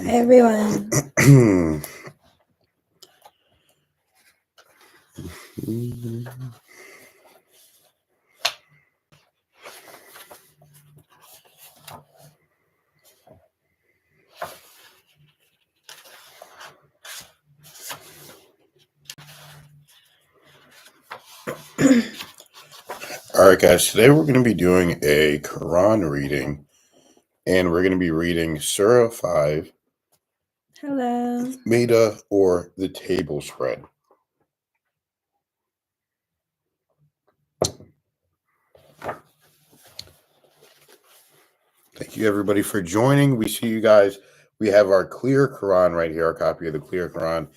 Hi, everyone. All right, guys, today we're going to be doing a Qur'an reading, and we're going to be reading Surah 5, Hello. Maida, or the table spread. Thank you, everybody, for joining. We see you guys. We have our clear Qur'an right here, our copy of the clear Qur'an.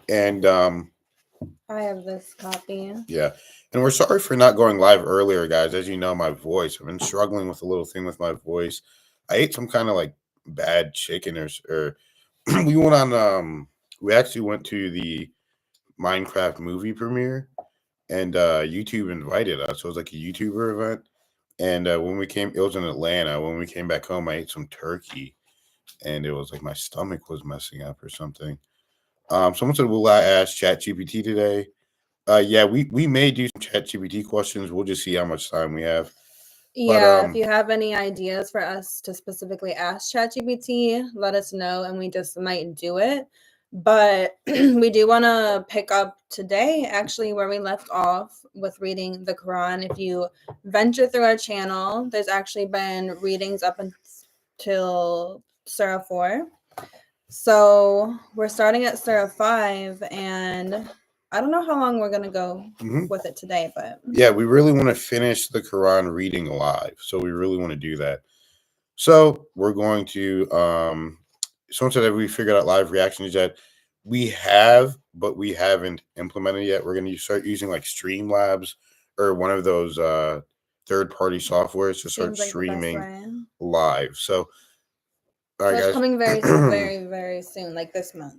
And, I have this copy. yeah. And we're sorry for not going live earlier, guys. As you know, my voice, I've been struggling with a little thing with my voice. I ate some kind of like bad chicken or we went on, we actually went to the Minecraft movie premiere, and YouTube invited us. So it was like a YouTuber event. And when we came, it was in Atlanta. When we came back home, I ate some turkey, and it was like my stomach was messing up or something. Someone said, "Will I ask ChatGPT today?" Yeah, we may do some ChatGPT questions. We'll just see how much time we have. Yeah, if you have any ideas for us to specifically ask ChatGPT, let us know, and we just might do it. But we do want to pick up today, actually, where we left off with reading the Quran. If you venture through our channel, there's actually been readings up until Surah 4. So we're starting at Surah 5, and I don't know how long we're going to go with it today, but yeah, we really want to finish the Quran reading live. So we really want to do that. So we're going to, someone said that we figured out live reactions yet. We have, but we haven't implemented yet. We're going to start using like Streamlabs or one of those third-party softwares to start streaming live. So, all right, guys. It's coming very, very, very soon, like this month.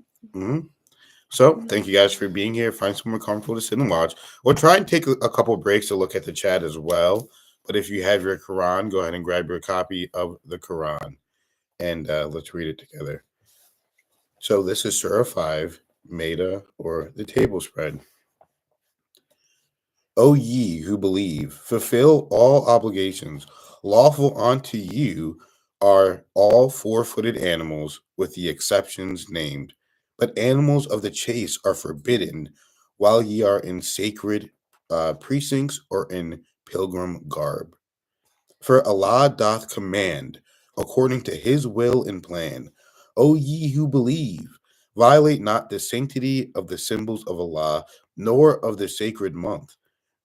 So, thank you guys for being here. Find somewhere comfortable to sit and watch. We'll try and take a couple breaks to look at the chat as well. But if you have your Quran, go ahead and grab your copy of the Quran. And let's read it together. So this is Surah 5, Maida, or the table spread. O ye who believe, fulfill all obligations. Lawful unto you are all four-footed animals, with the exceptions named. But animals of the chase are forbidden while ye are in sacred precincts or in pilgrim garb. For Allah doth command, according to his will and plan, O ye who believe, violate not the sanctity of the symbols of Allah, nor of the sacred month,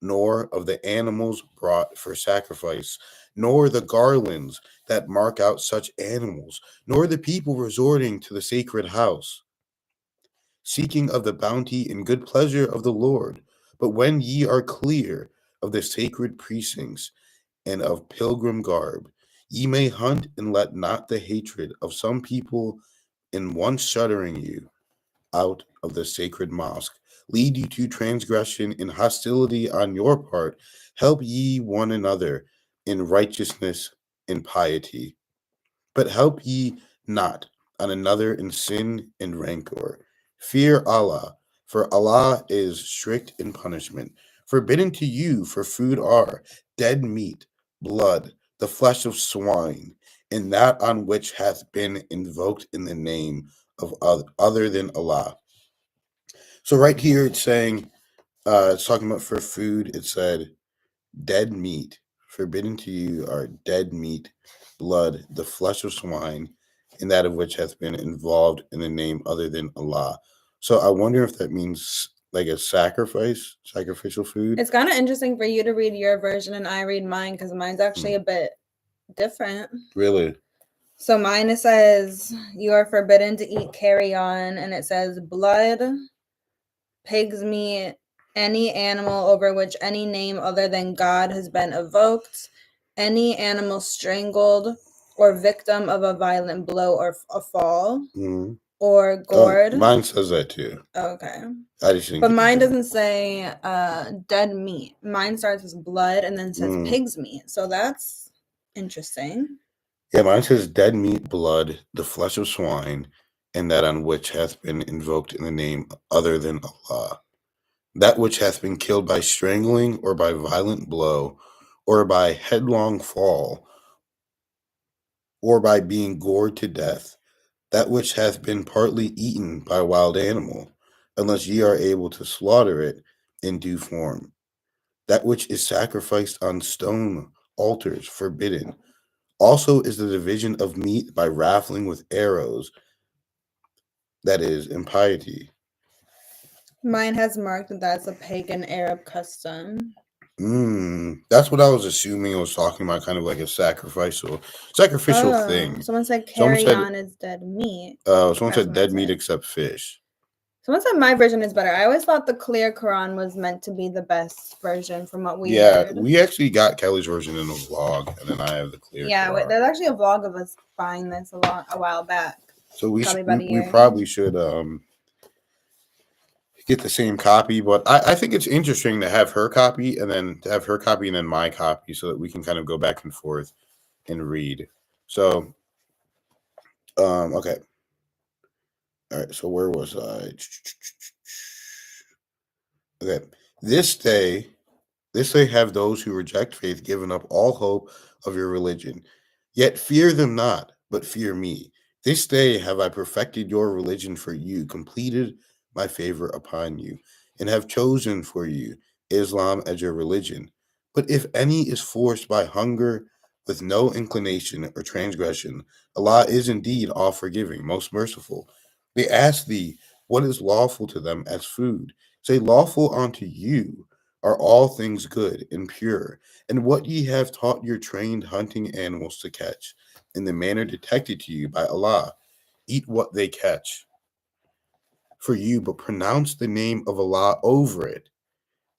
nor of the animals brought for sacrifice, nor the garlands that mark out such animals, nor the people resorting to the sacred house, seeking of the bounty and good pleasure of the Lord. But when ye are clear of the sacred precincts and of pilgrim garb, ye may hunt, and let not the hatred of some people in once shuddering you out of the sacred mosque lead you to transgression and hostility on your part. Help ye one another in righteousness and piety. But help ye not on another in sin and rancor. Fear Allah, for Allah is strict in punishment. Forbidden to you for food are dead meat, blood, the flesh of swine, and that on which hath been invoked in the name of other than Allah. So right here it's saying, it's talking about for food, it said dead meat. Forbidden to you are dead meat, blood, the flesh of swine, and that of which hath been involved in the name other than Allah. So I wonder if that means like a sacrificial food. It's kind of interesting for you to read your version and I read mine, because mine's actually a bit different. Really? So mine, it says, you are forbidden to eat carrion, and it says blood, pig's meat, any animal over which any name other than God has been evoked, any animal strangled or victim of a violent blow or a fall, or gored. Mine says that too. Okay. I just think, but mine doesn't say dead meat. Mine starts with blood and then says pig's meat. So that's interesting. Yeah, mine says dead meat, blood, the flesh of swine, and that on which hath been invoked in the name other than Allah. That which hath been killed by strangling, or by violent blow, or by headlong fall, or by being gored to death, that which hath been partly eaten by a wild animal, unless ye are able to slaughter it in due form. That which is sacrificed on stone altars, forbidden. Also is the division of meat by raffling with arrows, that is impiety. Mine has marked that that's a pagan Arab custom. That's what I was assuming. It was talking about kind of like a sacrificial Oh, thing. someone said Someone carry said, on is dead meat. someone That's said what mine dead meat said. except fish. Someone said my version is better. I always thought the clear Quran was meant to be the best version from what we Yeah, heard. we actually got Kelly's version in a vlog, and then I have the clear Quran. There's actually a vlog of us buying this a while back. So we Probably about a year. probably should get the same copy, but I think it's interesting to have her copy and then my copy so that we can kind of go back and forth and read. So okay. All right, so where was I? Okay. This day have those who reject faith given up all hope of your religion. Yet fear them not, but fear me. This day have I perfected your religion for you, completed my favor upon you, and have chosen for you Islam as your religion. But if any is forced by hunger with no inclination or transgression, Allah is indeed all forgiving, most merciful. They ask thee, what is lawful to them as food? Say, lawful unto you are all things good and pure, and what ye have taught your trained hunting animals to catch, in the manner detected to you by Allah. Eat what they catch for you, but pronounce the name of Allah over it,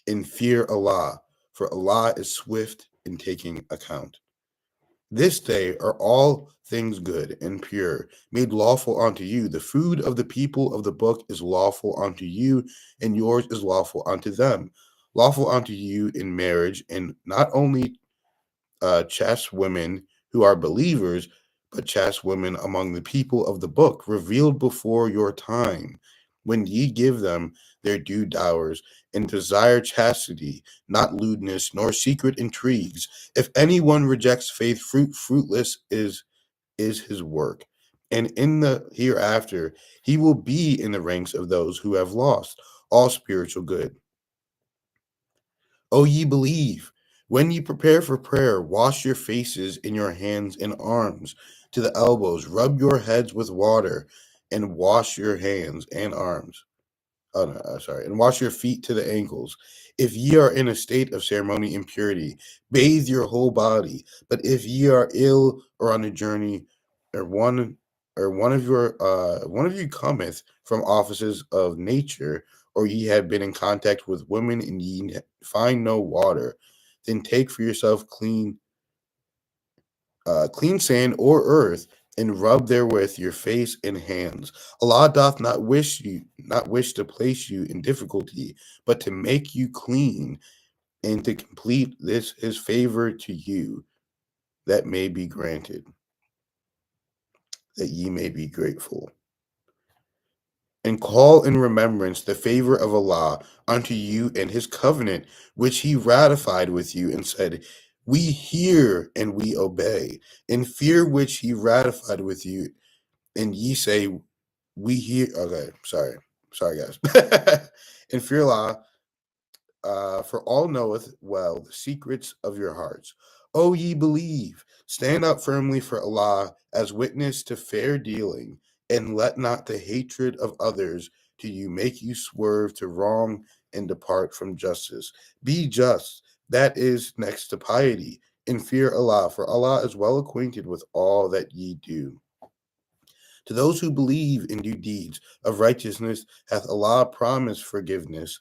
and fear Allah, for Allah is swift in taking account. This day are all things good and pure, made lawful unto you. The food of the people of the book is lawful unto you, and yours is lawful unto them. Lawful unto you in marriage, and not only chaste women who are believers, but chaste women among the people of the book, revealed before your time, when ye give them their due dowers, and desire chastity, not lewdness, nor secret intrigues. If anyone rejects faith, fruitless is his work. And in the hereafter, he will be in the ranks of those who have lost all spiritual good. O ye believe, when ye prepare for prayer, wash your faces and your hands and arms to the elbows, rub your heads with water, and wash your hands and arms. Oh no, sorry, and wash your feet to the ankles. If ye are in a state of ceremony impurity, bathe your whole body. But if ye are ill or on a journey, or one of you cometh from offices of nature, or ye have been in contact with women and ye find no water, then take for yourself clean sand or earth, and rub therewith your face and hands. Allah doth not wish to place you in difficulty, but to make you clean, and to complete this his favor to you, that may be granted, that ye may be grateful. And call in remembrance the favor of Allah unto you and his covenant, which he ratified with you, and said, we hear and we obey, and fear which he ratified with you, and ye say, we hear. Okay, sorry guys. And fear Allah, for all knoweth well the secrets of your hearts. O ye believe, stand up firmly for Allah as witness to fair dealing, and let not the hatred of others to you make you swerve to wrong and depart from justice. Be just, that is next to piety, and fear Allah, for Allah is well acquainted with all that ye do. To those who believe and do deeds of righteousness hath Allah promised forgiveness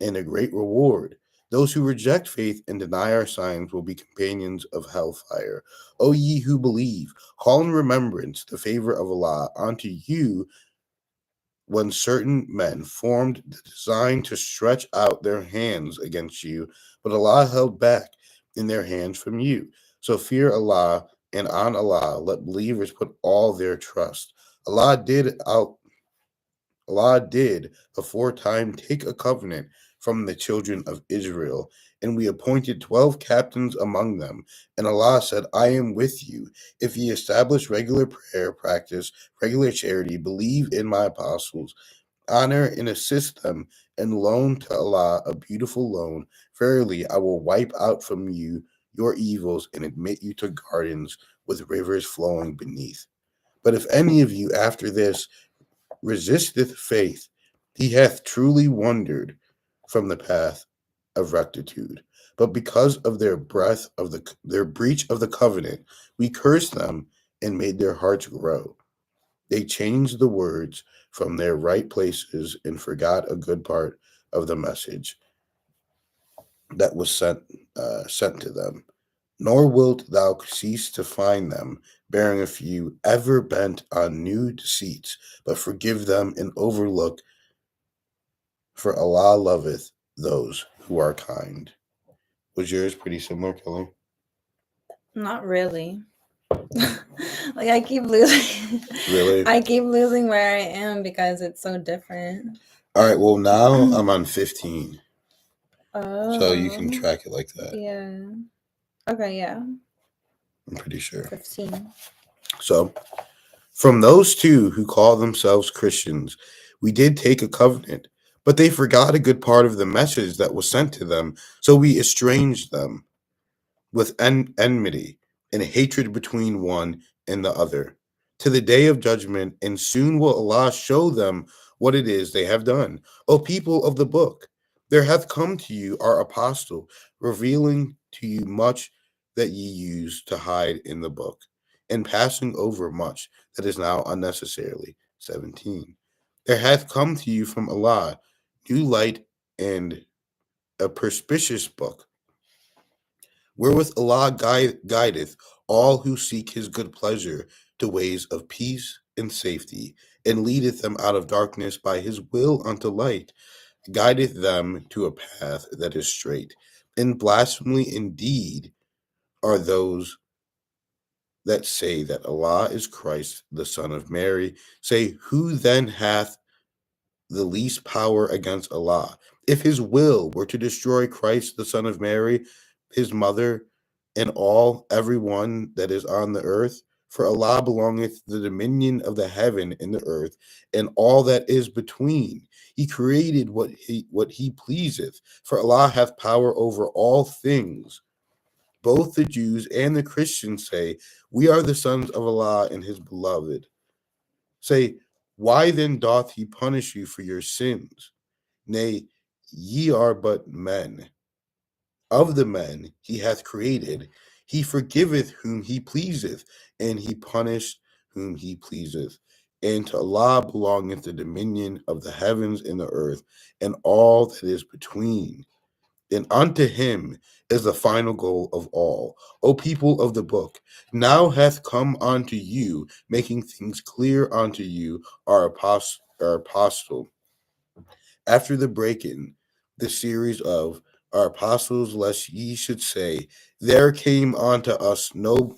and a great reward. Those who reject faith and deny our signs will be companions of hellfire. O ye who believe, call in remembrance the favor of Allah unto you, when certain men formed the design to stretch out their hands against you, but Allah held back in their hands from you. So fear Allah and on Allah let believers put all their trust. Allah did aforetime take a covenant from the children of Israel, and we appointed 12 captains among them. And Allah said, I am with you. If ye establish regular prayer, practice regular charity, believe in my apostles, honor and assist them, and loan to Allah a beautiful loan, verily I will wipe out from you your evils and admit you to gardens with rivers flowing beneath. But if any of you after this resisteth faith, he hath truly wandered from the path of rectitude. But because of their breath of their breach of the covenant, we cursed them and made their hearts grow. They changed the words from their right places and forgot a good part of the message that was sent to them. Nor wilt thou cease to find them, bearing a few, ever bent on new deceits, but forgive them and overlook, for Allah loveth those who are kind. Was yours pretty similar, Kelly? Not really. Like I keep losing. Really? I keep losing where I am because it's so different. All right, well, now I'm on 15. Oh. So you can track it like that. Yeah. Okay, yeah. I'm pretty sure. 15. So, from those two who call themselves Christians, we did take a covenant, but they forgot a good part of the message that was sent to them, so we estranged them with enmity and hatred between one and the other, to the day of judgment, and soon will Allah show them what it is they have done. O people of the book, there hath come to you our apostle, revealing to you much that ye used to hide in the book, and passing over much that is now unnecessarily. 17. There hath come to you from Allah new light and a perspicuous book, wherewith Allah guideth all who seek his good pleasure to ways of peace and safety, and leadeth them out of darkness by his will unto light, guideth them to a path that is straight. And blasphemy indeed are those that say that Allah is Christ, the Son of Mary. Say, who then hath the least power against Allah? If his will were to destroy Christ, the Son of Mary, his mother, and everyone that is on the earth, for Allah belongeth the dominion of the heaven and the earth, and all that is between. He created what he pleaseth, for Allah hath power over all things. Both the Jews and the Christians say, we are the sons of Allah and his beloved. Say, why then doth he punish you for your sins? Nay, ye are but men. Of the men he hath created, he forgiveth whom he pleaseth, and he punisheth whom he pleaseth. And to Allah belongeth the dominion of the heavens and the earth, and all that is between. And unto him is the final goal of all. O people of the book, now hath come unto you, making things clear unto you, our apostle. After the break-in, the series of our apostles, lest ye should say, there came unto us no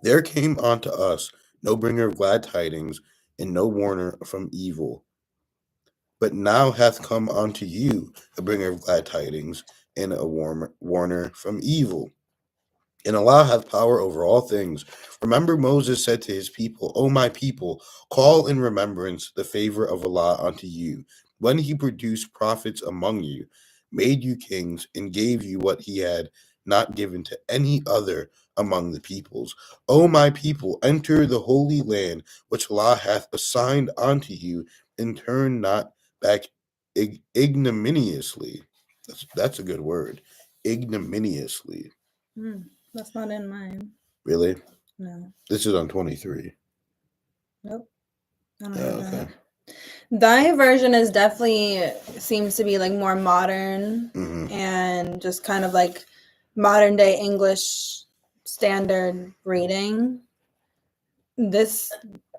there came unto us no bringer of glad tidings, and no warner from evil. But now hath come unto you a bringer of glad tidings, and a warner from evil. And Allah hath power over all things. Remember, Moses said to his people, O my people, call in remembrance the favor of Allah unto you, when he produced prophets among you, made you kings, and gave you what he had not given to any other among the peoples. O my people, enter the holy land which Allah hath assigned unto you, and turn not back ignominiously. That's a good word. Ignominiously. That's not in mine. Really? No. This is on 23. Nope. I don't have that. Thy version is definitely seems to be like more modern and just kind of like modern day English standard reading. This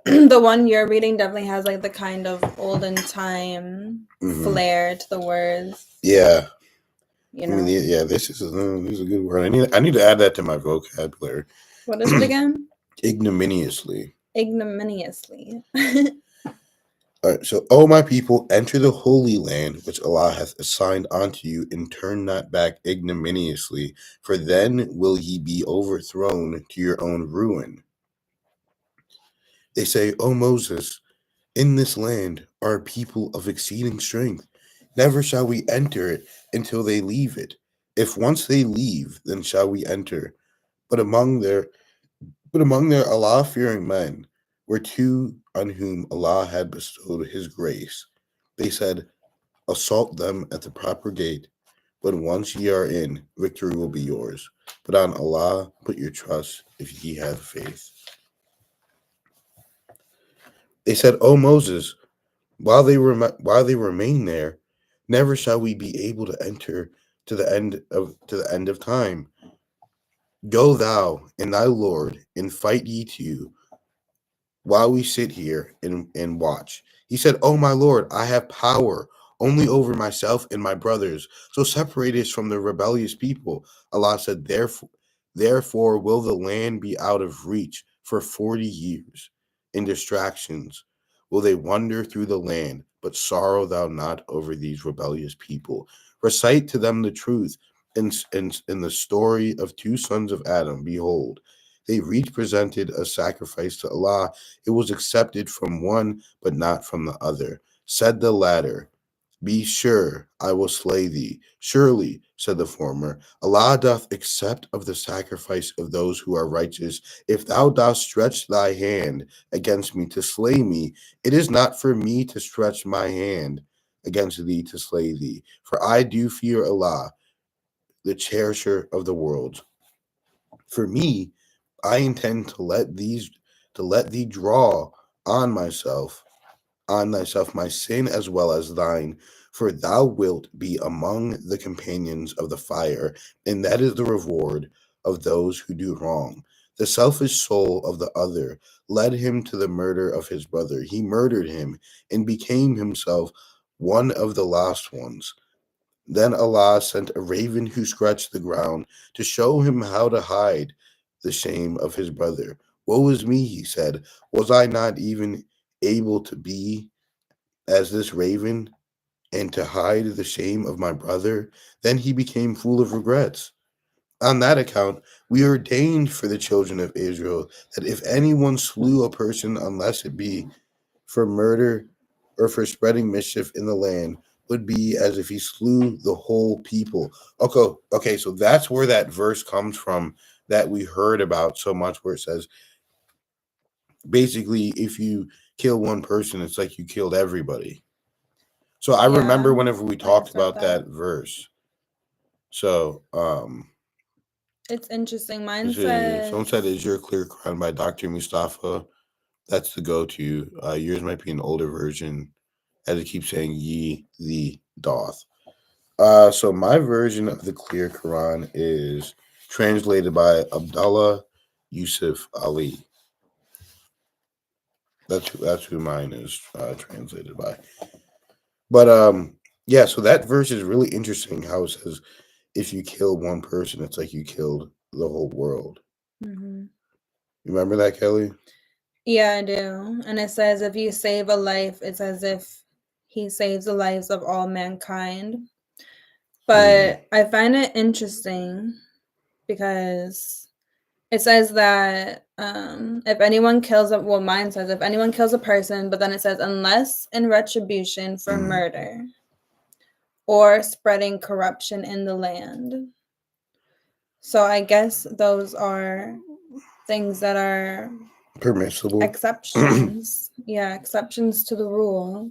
the one you're reading definitely has like the kind of olden time flair to the words. Yeah. you I know. mean, yeah, this is a good word. I need to add that to my vocabulary. What is it again? Ignominiously. Ignominiously. All right, so, O my people, enter the holy land which Allah hath assigned unto you, and turn not back ignominiously, for then will ye be overthrown to your own ruin. They say, O Moses, in this land are people of exceeding strength. Never shall we enter it until they leave it. If once they leave, then shall we enter. But among their Allah-fearing men were two on whom Allah had bestowed his grace. They said, assault them at the proper gate, but once ye are in, victory will be yours. But on Allah put your trust if ye have faith. They said, O Moses, while they remain there, never shall we be able to enter to the end of time. Go thou and thy Lord, and fight ye two, while we sit here and watch. He said, O my Lord, I have power only over myself and my brothers, so separate us from the rebellious people. Allah said, therefore will the land be out of reach for 40 years. In distractions will they wander through the land, but sorrow thou not over these rebellious people. Recite to them the truth in the story of two sons of Adam. Behold, they each presented a sacrifice to Allah. It was accepted from one, but not from the other. Said the latter, be sure I will slay thee. Surely, said the former, Allah doth accept of the sacrifice of those who are righteous. If thou dost stretch thy hand against me to slay me, it is not for me to stretch my hand against thee to slay thee. For I do fear Allah, the cherisher of the worlds. For me, I intend to let thee draw on thyself my sin as well as thine, for thou wilt be among the companions of the fire, and that is the reward of those who do wrong. The selfish soul of the other led him to the murder of his brother. He murdered him and became himself one of the lost ones. Then Allah sent a raven who scratched the ground to show him how to hide the shame of his brother. Woe is me, he said. Was I not even able to be as this raven and to hide the shame of my brother? Then he became full of regrets. On that account, we ordained for the children of Israel that if anyone slew a person, unless it be for murder or for spreading mischief in the land, would be as if he slew the whole people. Okay, so that's where that verse comes from that we heard about so much, where it says, basically, if you kill one person, it's like you killed everybody. So I remember whenever we talked about that verse. So, it's interesting. Mine someone says, said, is your clear Quran by Dr. Mustafa? That's the go-to. Yours might be an older version, as it keeps saying, ye the doth. So my version of the clear Quran is translated by Abdullah Yusuf Ali. That's who mine is translated by. But yeah, so that verse is really interesting. How it says, if you kill one person, it's like you killed the whole world. mm-hmm. You remember that, Kelly? Yeah, I do. And it says, if you save a life, it's as if he saves the lives of all mankind. But I find it interesting because it says that if anyone kills mine says if anyone kills a person, but then it says unless in retribution for murder or spreading corruption in the land. So I guess those are things that are permissible. Exceptions. Yeah, exceptions to the rule.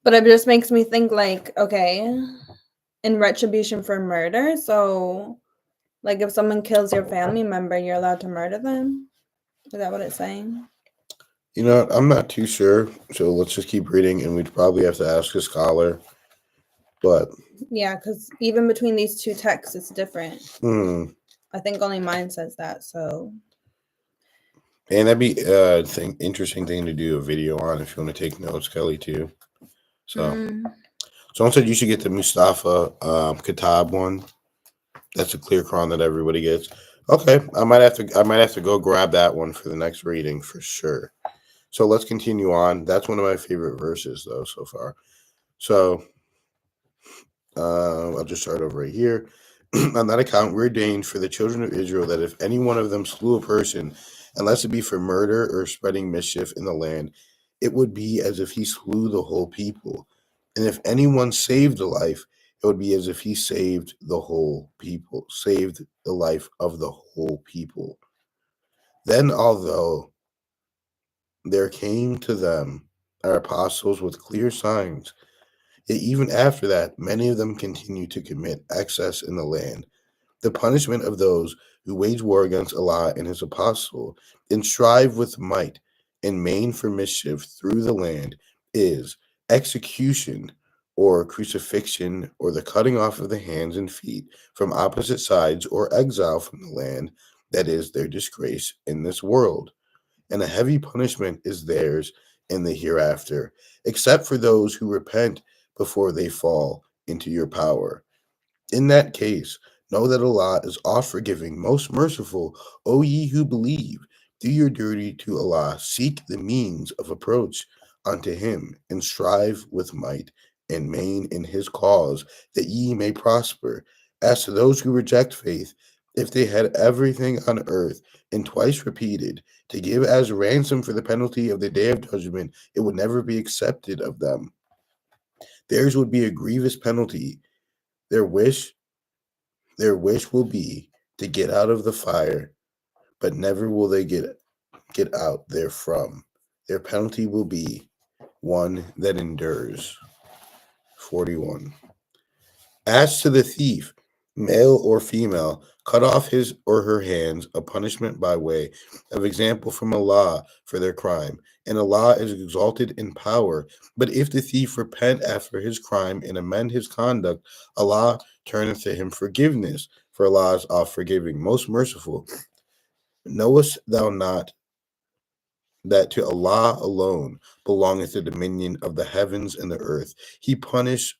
But it just makes me think like, okay, in retribution for murder, so like if someone kills your family member, you're allowed to murder them? Is that what it's saying? You know, I'm not too sure, so let's just keep reading, and we'd probably have to ask a scholar. But yeah, because even between these two texts, it's different. I think only mine says that. So, and that'd be interesting thing to do a video on if you want to take notes, Kelly, too. So, Someone said you should get the Mustafa Kitab one. That's a clear Quran that everybody gets. Okay, I might have to go grab that one for the next reading for sure. So let's continue on. That's one of my favorite verses though so far. So I'll just start over right here. On that account, we're ordained for the children of Israel that if any one of them slew a person, unless it be for murder or spreading mischief in the land, it would be as if he slew the whole people. And if anyone saved a life, it would be as if he saved the whole people, saved the life of the whole people. Then, although there came to them our apostles with clear signs, yet even after that, many of them continued to commit excess in the land. The punishment of those who wage war against Allah and His apostle and strive with might and main for mischief through the land is execution or crucifixion or the cutting off of the hands and feet from opposite sides or exile from the land, that is their disgrace in this world. And a heavy punishment is theirs in the hereafter, except for those who repent before they fall into your power. In that case, know that Allah is oft forgiving, most merciful. O ye who believe, do your duty to Allah, seek the means of approach unto Him, and strive with might and main in His cause, that ye may prosper. As to those who reject faith, if they had everything on earth, and twice repeated, to give as ransom for the penalty of the day of judgment, it would never be accepted of them. Theirs would be a grievous penalty. Their wish will be to get out of the fire, but never will they get out therefrom. Their penalty will be one that endures. 41. As to the thief, male or female, cut off his or her hands, a punishment by way of example from Allah for their crime. And Allah is exalted in power. But if the thief repent after his crime and amend his conduct, Allah turneth to him forgiveness, for Allah is oft forgiving, most merciful. Knowest thou not that to Allah alone belongeth the dominion of the heavens and the earth? He punisheth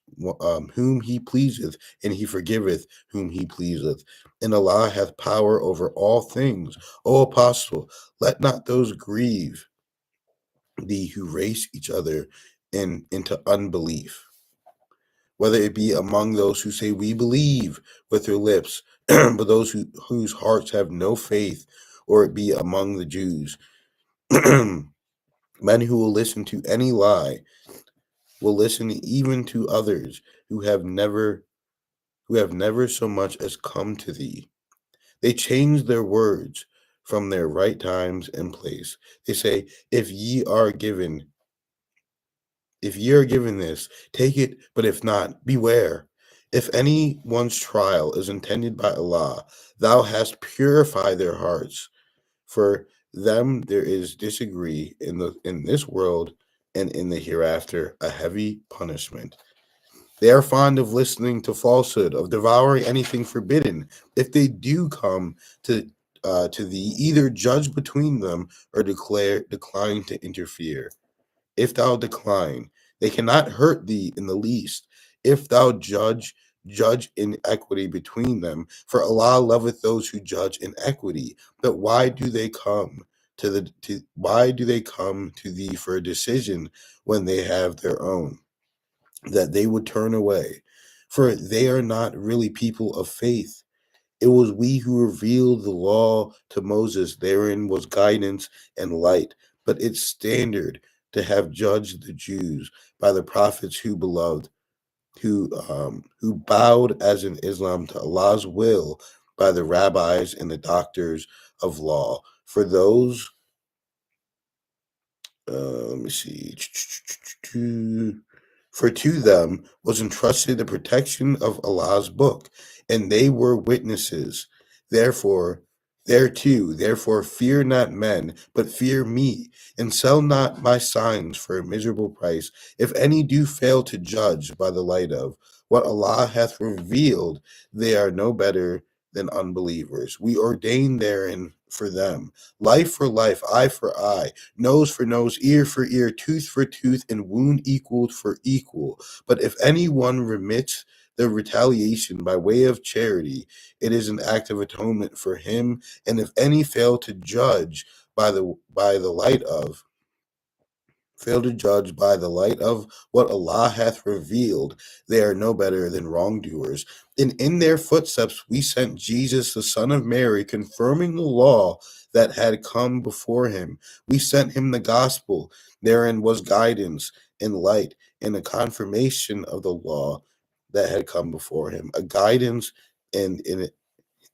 whom He pleaseth, and He forgiveth whom He pleaseth. And Allah hath power over all things. O Apostle, let not those grieve thee who race each other into unbelief, whether it be among those who say we believe with their lips, but those whose hearts have no faith, or it be among the Jews. Men who will listen to any lie, will listen even to others who have never so much as come to thee. They change their words from their right times and place. They say, if ye are given this, take it, but if not, beware. If anyone's trial is intended by Allah, thou hast purified their hearts. For them there is disagree in this world and in the hereafter a heavy punishment. They are fond of listening to falsehood, of devouring anything forbidden. If they do come to thee, either judge between them or decline to interfere. If thou decline, they cannot hurt thee in the least. If thou judge in equity between them, for Allah loveth those who judge in equity. But why do they come to thee for a decision when they have their own, that they would turn away? For they are not really people of faith. It was we who revealed the law to Moses. Therein was guidance and light, but its standard to have judged the Jews by the prophets who bowed as in Islam to Allah's will by the rabbis and the doctors of law. For those, let me see. For to them was entrusted the protection of Allah's book, and they were witnesses. Therefore fear not men, but fear me, and sell not my signs for a miserable price. If any do fail to judge by the light of what Allah hath revealed, they are no better than unbelievers. We ordain therein for them life for life, eye for eye, nose for nose, ear for ear, tooth for tooth, and wound equal for equal. But if anyone remits the retaliation by way of charity, it is an act of atonement for him. And if any fail to judge by the light of what Allah hath revealed, they are no better than wrongdoers. And in their footsteps we sent Jesus, the son of Mary, confirming the law that had come before him. We sent him the gospel. Therein was guidance and light, and a confirmation of the law that had come before him, a guidance and an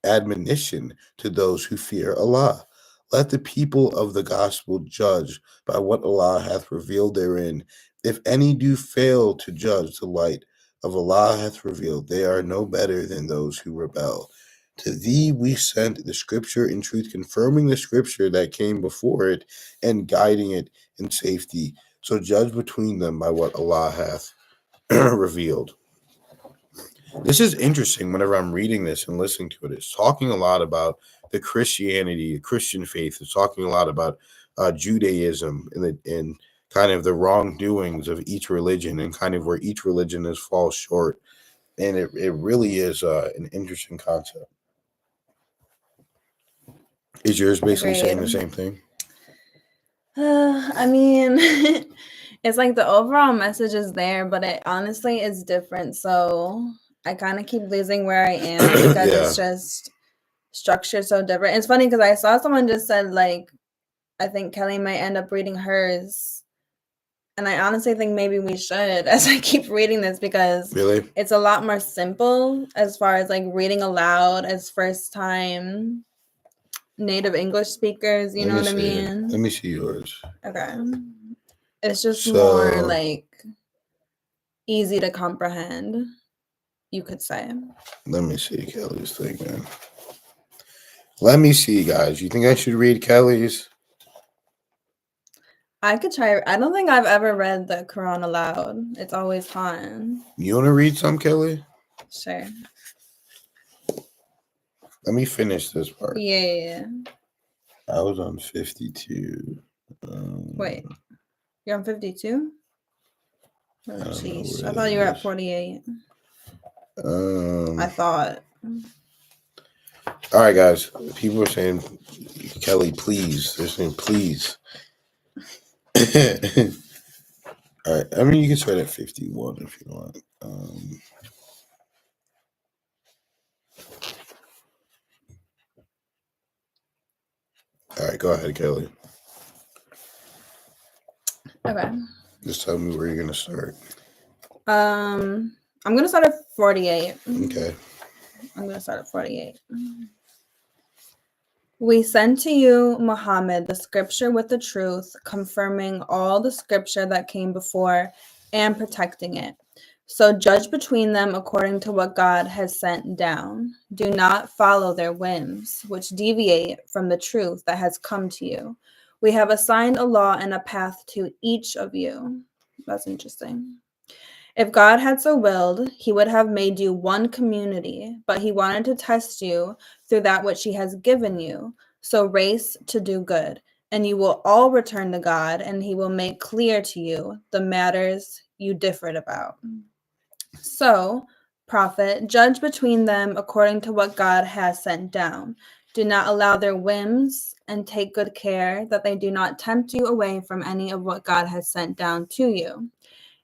admonition to those who fear Allah. Let the people of the gospel judge by what Allah hath revealed therein. If any do fail to judge the light of Allah hath revealed, they are no better than those who rebel. To thee we sent the scripture in truth, confirming the scripture that came before it and guiding it in safety. So judge between them by what Allah hath revealed. This is interesting whenever I'm reading this and listening to it. It's talking a lot about the Christian faith. It's talking a lot about Judaism and kind of the wrongdoings of each religion and kind of where each religion is falls short. And it really is an interesting concept. Is yours basically saying the same thing? I mean, it's like the overall message is there, but it honestly is different. So I kind of keep losing where I am because it's just structured so different. It's funny because I saw someone just said, like, I think Kelly might end up reading hers. And I honestly think maybe we should as I keep reading this because it's a lot more simple as far as like reading aloud as first time native English speakers, you know what I mean? Let me see yours. Okay. It's just more like easy to comprehend, you could say. Let me see Kelly's thing, man. Let me see, guys. You think I should read Kelly's? I could try. I don't think I've ever read the Qur'an aloud. It's always fun. You want to read some, Kelly? Sure. Let me finish this part. Yeah. I was on 52. Wait. You're on 52? Oh, jeez. I thought you were at 48. I thought. All right, guys. People are saying, Kelly, please. They're saying, please. All right. I mean, you can start at 51 if you want. All right. Go ahead, Kelly. Okay. Just tell me where you're going to start. I'm going to start at 48. Okay. I'm going to start at 48. We send to you, Muhammad, the scripture with the truth, confirming all the scripture that came before and protecting it. So judge between them according to what God has sent down. Do not follow their whims, which deviate from the truth that has come to you. We have assigned a law and a path to each of you. That's interesting. If God had so willed, he would have made you one community, but he wanted to test you through that which he has given you. So race to do good, and you will all return to God, and he will make clear to you the matters you differed about. So, prophet, judge between them according to what God has sent down. Do not allow their whims, and take good care that they do not tempt you away from any of what God has sent down to you.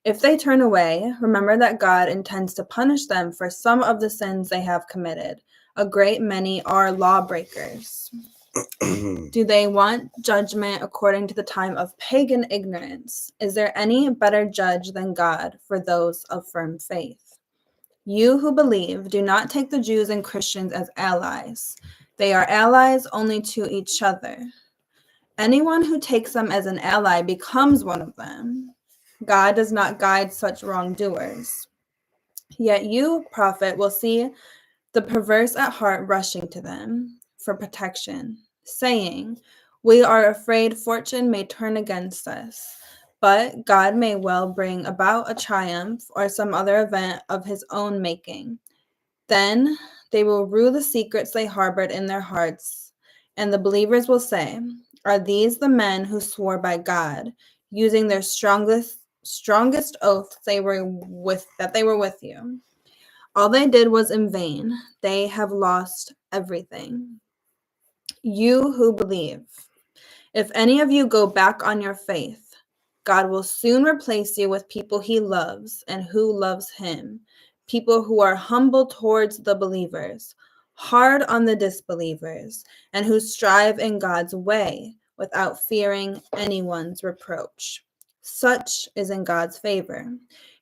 If they turn away, remember that God intends to punish them for some of the sins they have committed. A great many are lawbreakers. Do they want judgment according to the time of pagan ignorance? Is there any better judge than God for those of firm faith? You who believe, do not take the Jews and Christians as allies. They are allies only to each other. Anyone who takes them as an ally becomes one of them. God does not guide such wrongdoers. Yet you, prophet, will see the perverse at heart rushing to them for protection, saying, we are afraid fortune may turn against us, but God may well bring about a triumph or some other event of his own making. Then They will rue the secrets they harbored in their hearts, and the believers will say, "Are these the men who swore by God, using their strongest oath they were with you? All they did was in vain. They have lost everything." You who believe, if any of you go back on your faith, God will soon replace you with people he loves and who loves him, people who are humble towards the believers, hard on the disbelievers, and who strive in God's way without fearing anyone's reproach. Such is in God's favor.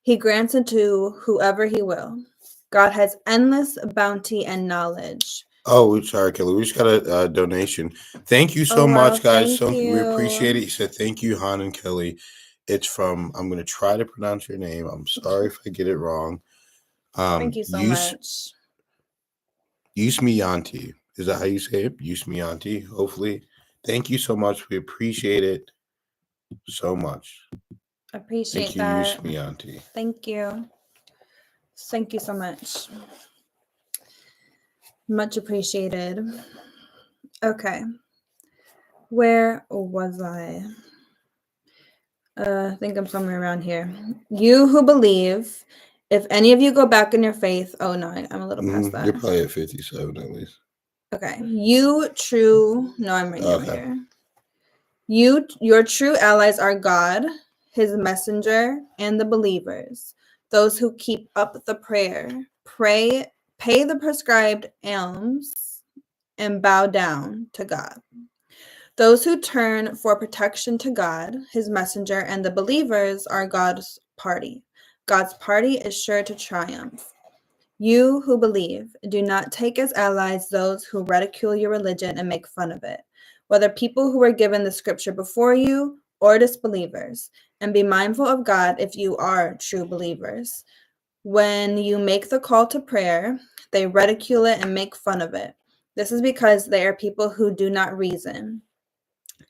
He grants it to whoever he will. God has endless bounty and knowledge. Oh, sorry, Kelly. We just got a donation. Thank you so Oh, wow. much, guys. Thank We appreciate you. it. You said thank you, Han and Kelly. It's from, I'm going to try to pronounce your name. I'm sorry if I get it wrong. Thank you so much. Yusmiyanti. Is that how you say it? Yusmiyanti, hopefully. Thank you so much. We appreciate it so much. Appreciate Thank you, that. Yusmiyanti. Thank you. Thank you so much. Much appreciated. Okay. Where was I? I think I'm somewhere around here. You who believe, if any of you go back in your faith. Oh, no, I'm a little past that. You're probably at 57 at least. Okay. I'm right down here. Your true allies are God, his messenger, and the believers, those who keep up the prayer, pay the prescribed alms, and bow down to God. Those who turn for protection to God, his messenger, and the believers are God's party. God's party is sure to triumph. You who believe, do not take as allies those who ridicule your religion and make fun of it, whether people who were given the scripture before you or disbelievers, and be mindful of God if you are true believers. When you make the call to prayer, they ridicule it and make fun of it. This is because they are people who do not reason.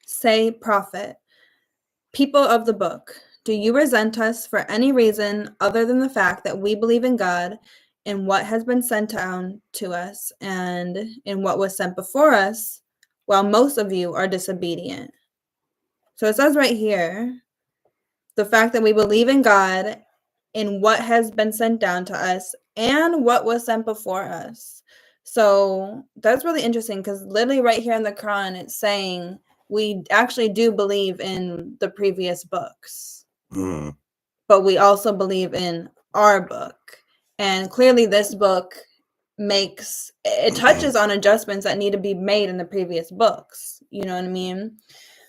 Say, prophet, people of the book, do you resent us for any reason other than the fact that we believe in God, in what has been sent down to us, and in what was sent before us, while most of you are disobedient? So it says right here, the fact that we believe in God, in what has been sent down to us, and what was sent before us. So that's really interesting because literally right here in the Quran, it's saying we actually do believe in the previous books, but we also believe in our book. And clearly this book touches on adjustments that need to be made in the previous books. You know what I mean?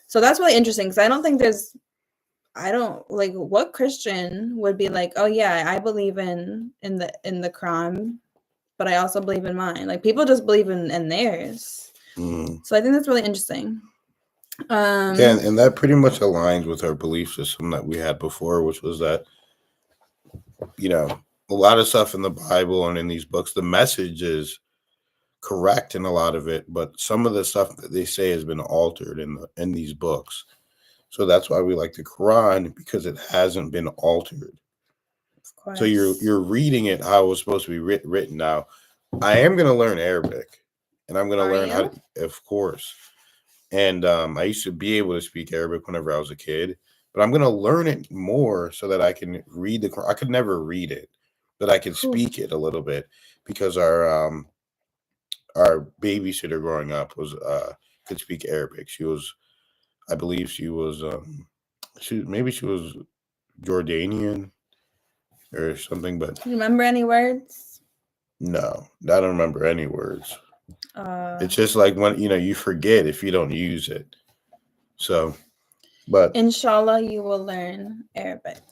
So that's really interesting because what Christian would be like, oh yeah, I believe in the Quran, but I also believe in mine. Like people just believe in theirs. So I think that's really interesting. Yeah, and that pretty much aligns with our belief system that we had before, which was that, a lot of stuff in the Bible and in these books, the message is correct in a lot of it, but some of the stuff that they say has been altered in these books. So that's why we like the Quran, because it hasn't been altered. Of course. So you're reading it how it was supposed to be written. Now, I am going to learn Arabic, and I'm going to learn how to, of course. And I used to be able to speak Arabic whenever I was a kid, but I'm going to learn it more so that I can read the Quran. I could never read it, but I could speak it a little bit because our babysitter growing up could speak Arabic. I believe she was Jordanian or something, but do you remember any words? No, I don't remember any words. It's just like when you forget if you don't use it. So, but inshallah, you will learn Arabic.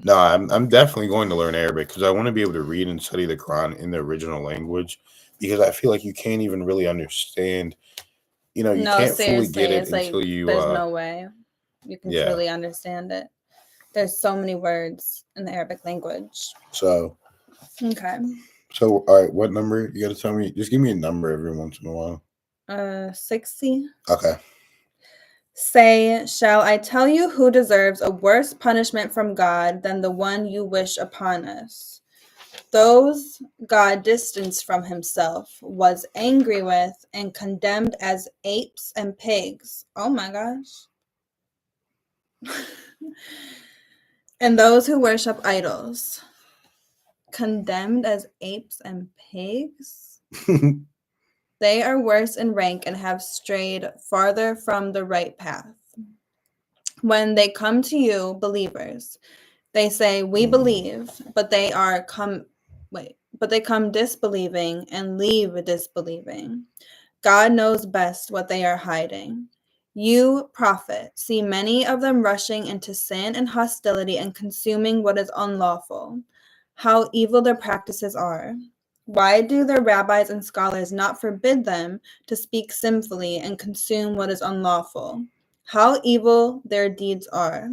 No, I'm definitely going to learn Arabic because I want to be able to read and study the Quran in the original language, because I feel like you can't even really understand. You can't fully get it until you. There's no way you can truly understand it. There's so many words in the Arabic language. So. Okay. So, all right, what number? You got to tell me. Just give me a number every once in a while. 60. Okay. Say, shall I tell you who deserves a worse punishment from God than the one you wish upon us? Those God distanced from himself, was angry with, and condemned as apes and pigs. Oh my gosh. And those who worship idols, condemned as apes and pigs? They are worse in rank and have strayed farther from the right path. When they come to you, believers, they say, "We believe," but they come disbelieving and leave disbelieving. God knows best what they are hiding. You, prophet, see many of them rushing into sin and hostility and consuming what is unlawful. How evil their practices are. Why do their rabbis and scholars not forbid them to speak sinfully and consume what is unlawful? How evil their deeds are.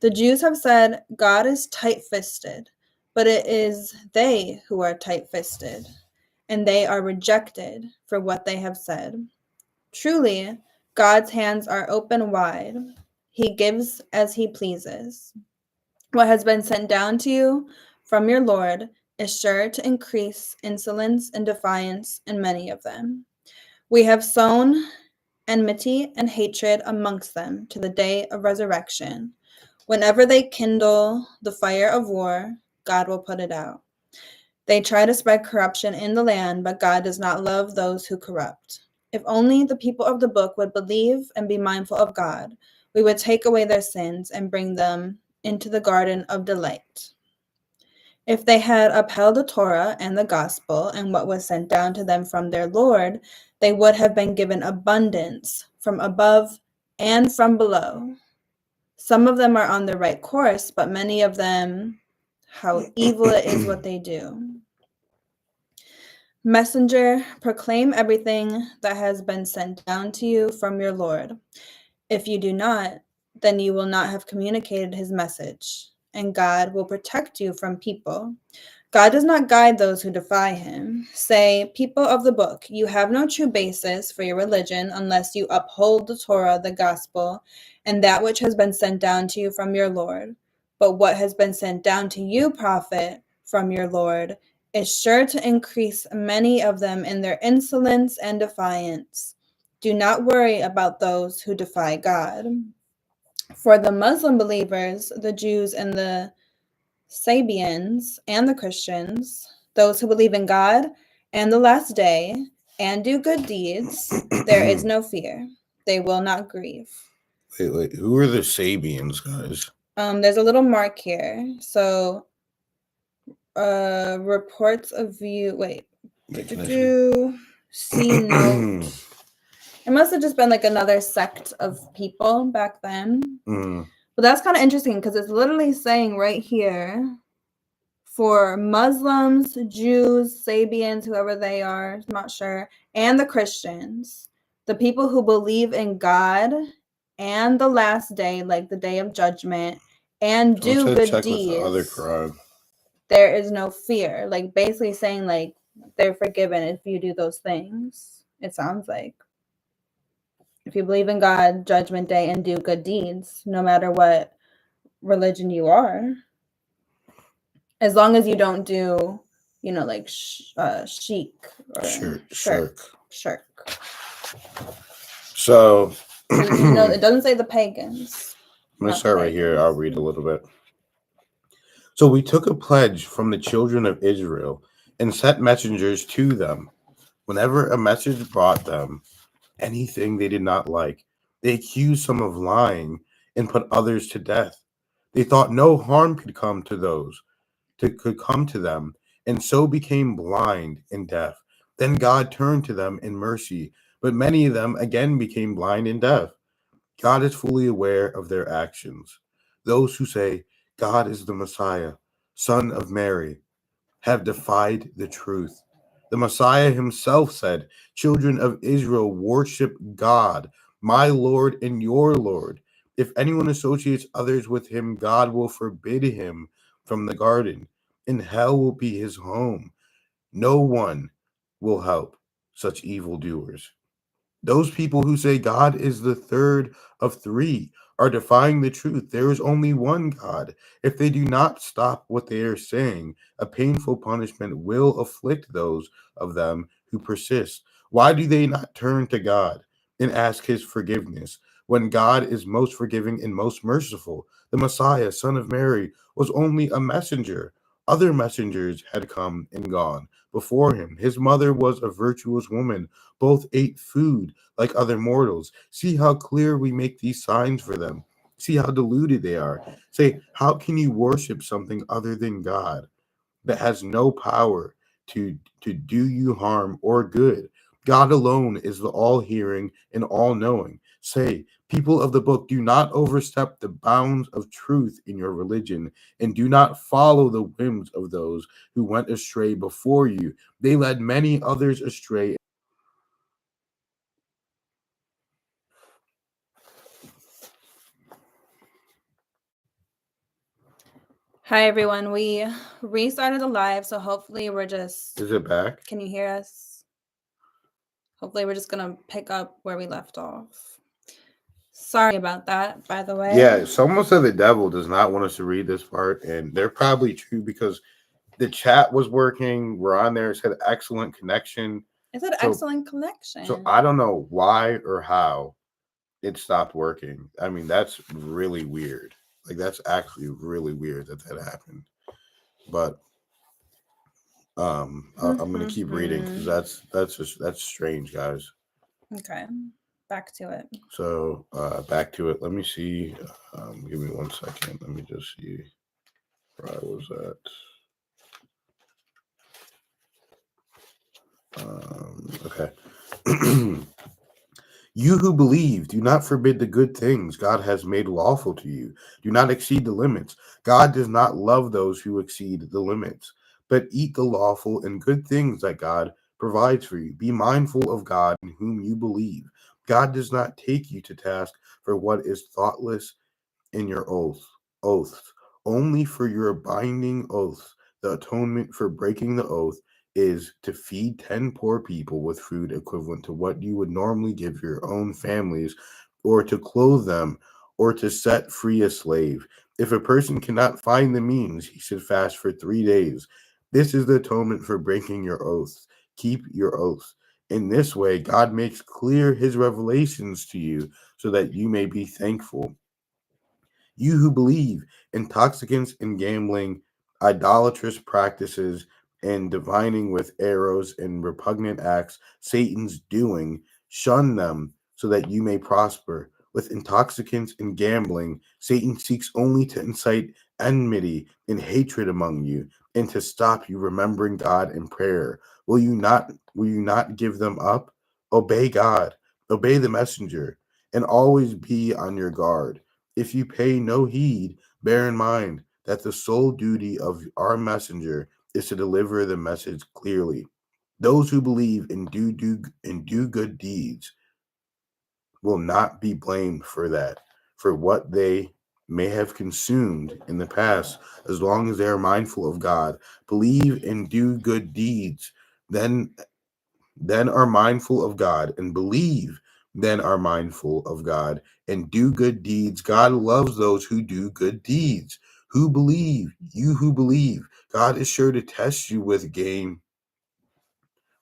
The Jews have said, God is tight-fisted, but it is they who are tight-fisted, and they are rejected for what they have said. Truly, God's hands are open wide. He gives as he pleases. What has been sent down to you from your Lord is sure to increase insolence and defiance in many of them. We have sown enmity and hatred amongst them to the day of resurrection. Whenever they kindle the fire of war, God will put it out. They try to spread corruption in the land, but God does not love those who corrupt. If only the people of the book would believe and be mindful of God, we would take away their sins and bring them into the garden of delight. If they had upheld the Torah and the gospel and what was sent down to them from their Lord, they would have been given abundance from above and from below. Some of them are on the right course, but many of them, how evil it is what they do. Messenger, proclaim everything that has been sent down to you from your Lord. If you do not, then you will not have communicated his message, and God will protect you from people. God does not guide those who defy him. Say, people of the book, you have no true basis for your religion unless you uphold the Torah, the gospel, and that which has been sent down to you from your Lord. But what has been sent down to you, prophet, from your Lord, is sure to increase many of them in their insolence and defiance. Do not worry about those who defy God. For the Muslim believers, the Jews and the Sabians and the Christians, those who believe in God and the last day and do good deeds, there is no fear. They will not grieve. Wait. Who are the Sabians, guys? There's a little mark here. So, reports of view. Wait. See note. It must have just been like another sect of people back then. But that's kind of interesting because it's literally saying right here, for Muslims, Jews, Sabians, whoever they are, I'm not sure, and the Christians, the people who believe in God and the last day, like the day of judgment, and do good deeds, there is no fear. Like basically saying like they're forgiven if you do those things. It sounds like. If you believe in God, judgment day, and do good deeds, no matter what religion you are. As long as you don't do, like chic or shirk. So, it doesn't say the pagans. I'm going to start right here. I'll read a little bit. So we took a pledge from the children of Israel and sent messengers to them. Whenever a message brought them anything they did not like, they accused some of lying and put others to death. They thought no harm could come to those could come to them, and so became blind and deaf. Then God turned to them in mercy, but many of them again became blind and deaf. God is fully aware of their actions. Those who say God is the Messiah, son of Mary, have defied the truth. The Messiah himself said, "Children of Israel, worship God, my Lord and your Lord. If anyone associates others with him, God will forbid him from the garden, and hell will be his home. No one will help such evildoers." Those people who say God is the third of three are defying the truth. There is only one God. If they do not stop what they are saying, a painful punishment will afflict those of them who persist. Why do they not turn to God and ask his forgiveness when God is most forgiving and most merciful? The Messiah, son of Mary, was only a messenger. Other messengers had come and gone before him. His mother was a virtuous woman. Both ate food like other mortals. See how clear we make these signs for them. See how deluded they are. Say, how can you worship something other than God that has no power to do you harm or good? God alone is the all-hearing and all-knowing. Say, people of the book, do not overstep the bounds of truth in your religion, and do not follow the whims of those who went astray before you. They led many others astray. Hi everyone, we restarted the live, so hopefully we're just... Is it back? Can you hear us? Hopefully we're just gonna pick up where we left off. Sorry about that, by the way. Yeah, someone said the devil does not want us to read this part, and they're probably true because the chat was working. We're on there. It said excellent connection. It said excellent connection. So I don't know why or how it stopped working. I mean, that's really weird. Like, that's actually really weird that happened. But I'm gonna keep reading because that's strange, guys. Okay, back to it. So back to it. Let me see. Give me 1 second. Let me just see where I was at. Okay. You who believe, do not forbid the good things God has made lawful to you. Do not exceed the limits. God does not love those who exceed the limits, but eat the lawful and good things that God provides for you. Be mindful of God in whom you believe. God does not take you to task for what is thoughtless in your oaths, only for your binding oaths. The atonement for breaking the oath is to feed 10 poor people with food equivalent to what you would normally give your own families, or to clothe them, or to set free a slave. If a person cannot find the means, he should fast for 3 days. This is the atonement for breaking your oaths. Keep your oaths. In this way, God makes clear his revelations to you so that you may be thankful. You who believe, intoxicants and gambling, idolatrous practices, and divining with arrows and repugnant acts, Satan's doing, shun them so that you may prosper. With intoxicants and gambling, Satan seeks only to incite enmity and hatred among you, and to stop you remembering God in prayer. Will you not give them up? Obey God, obey the messenger, and always be on your guard. If you pay no heed, bear in mind that the sole duty of our messenger is to deliver the message clearly. Those who believe and do good deeds will not be blamed for that, for what they may have consumed in the past, as long as they are mindful of God. Believe and do good deeds, then are mindful of God, and believe, then are mindful of God, and do good deeds. God loves those who do good deeds. Who believe, you who believe, God is sure to test you with game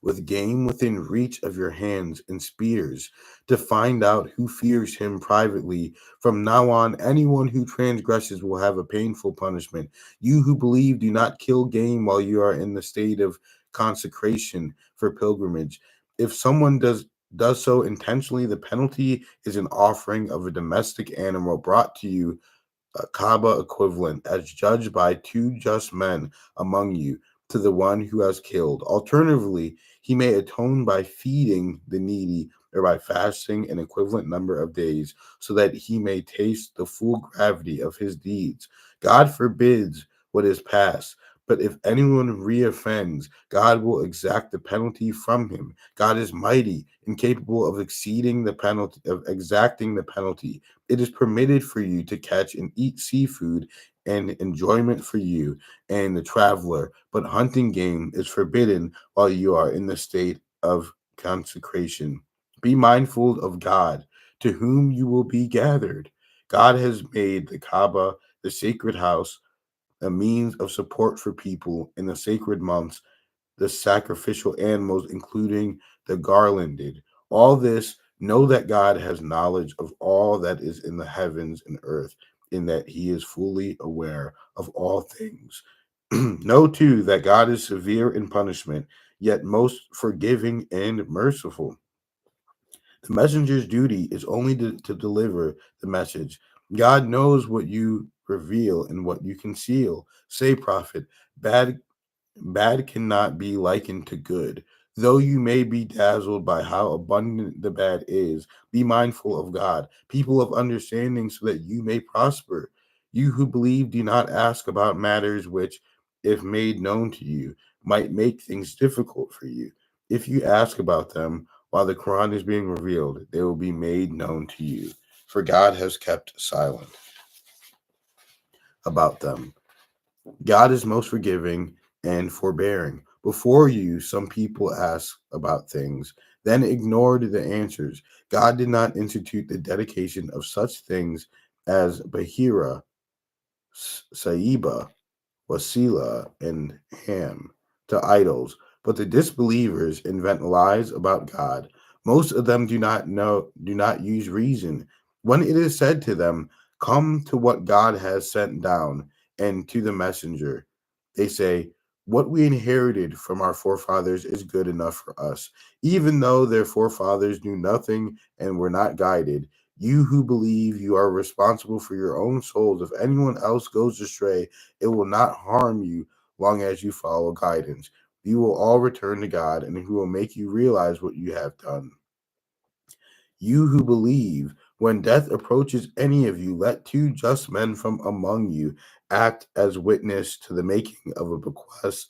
within reach of your hands and spears, to find out who fears him privately. From now on, anyone who transgresses will have a painful punishment. You who believe, do not kill game while you are in the state of consecration for pilgrimage. If someone does so intentionally, the penalty is an offering of a domestic animal brought to you, a Kaaba equivalent, as judged by 2 just men among you, to the one who has killed. Alternatively, he may atone by feeding the needy or by fasting an equivalent number of days, so that he may taste the full gravity of his deeds. God forbids what is past, but if anyone reoffends, God will exact the penalty from him. God is mighty and capable of exacting the penalty. It is permitted for you to catch and eat seafood, and enjoyment for you and the traveler, but hunting game is forbidden while you are in the state of consecration. Be mindful of God, to whom you will be gathered. God has made the Kaaba, the sacred house, a means of support for people in the sacred months, the sacrificial animals, including the garlanded. All this, know that God has knowledge of all that is in the heavens and earth, in that he is fully aware of all things. Know too that God is severe in punishment, yet most forgiving and merciful. The messenger's duty is only to deliver the message. God knows what you reveal and what you conceal. Say, prophet, bad Bad cannot be likened to good. Though you may be dazzled by how abundant the bad is, be mindful of God, people of understanding, so that you may prosper. You who believe, do not ask about matters which, if made known to you, might make things difficult for you. If you ask about them while the Quran is being revealed, they will be made known to you. For God has kept silent about them. God is most forgiving and forbearing. Before you, some people asked about things, then ignored the answers. God did not institute the dedication of such things as Bahira, Saiba, Wasila, and Ham to idols, but the disbelievers invent lies about God. Most of them do not use reason. When it is said to them, "Come to what God has sent down and to the messenger," they say, "What we inherited from our forefathers is good enough for us." Even though their forefathers knew nothing and were not guided, you who believe, you are responsible for your own souls. If anyone else goes astray, it will not harm you long as you follow guidance. You will all return to God, and He will make you realize what you have done. You who believe, when death approaches any of you, let two just men from among you act as witness to the making of a bequest,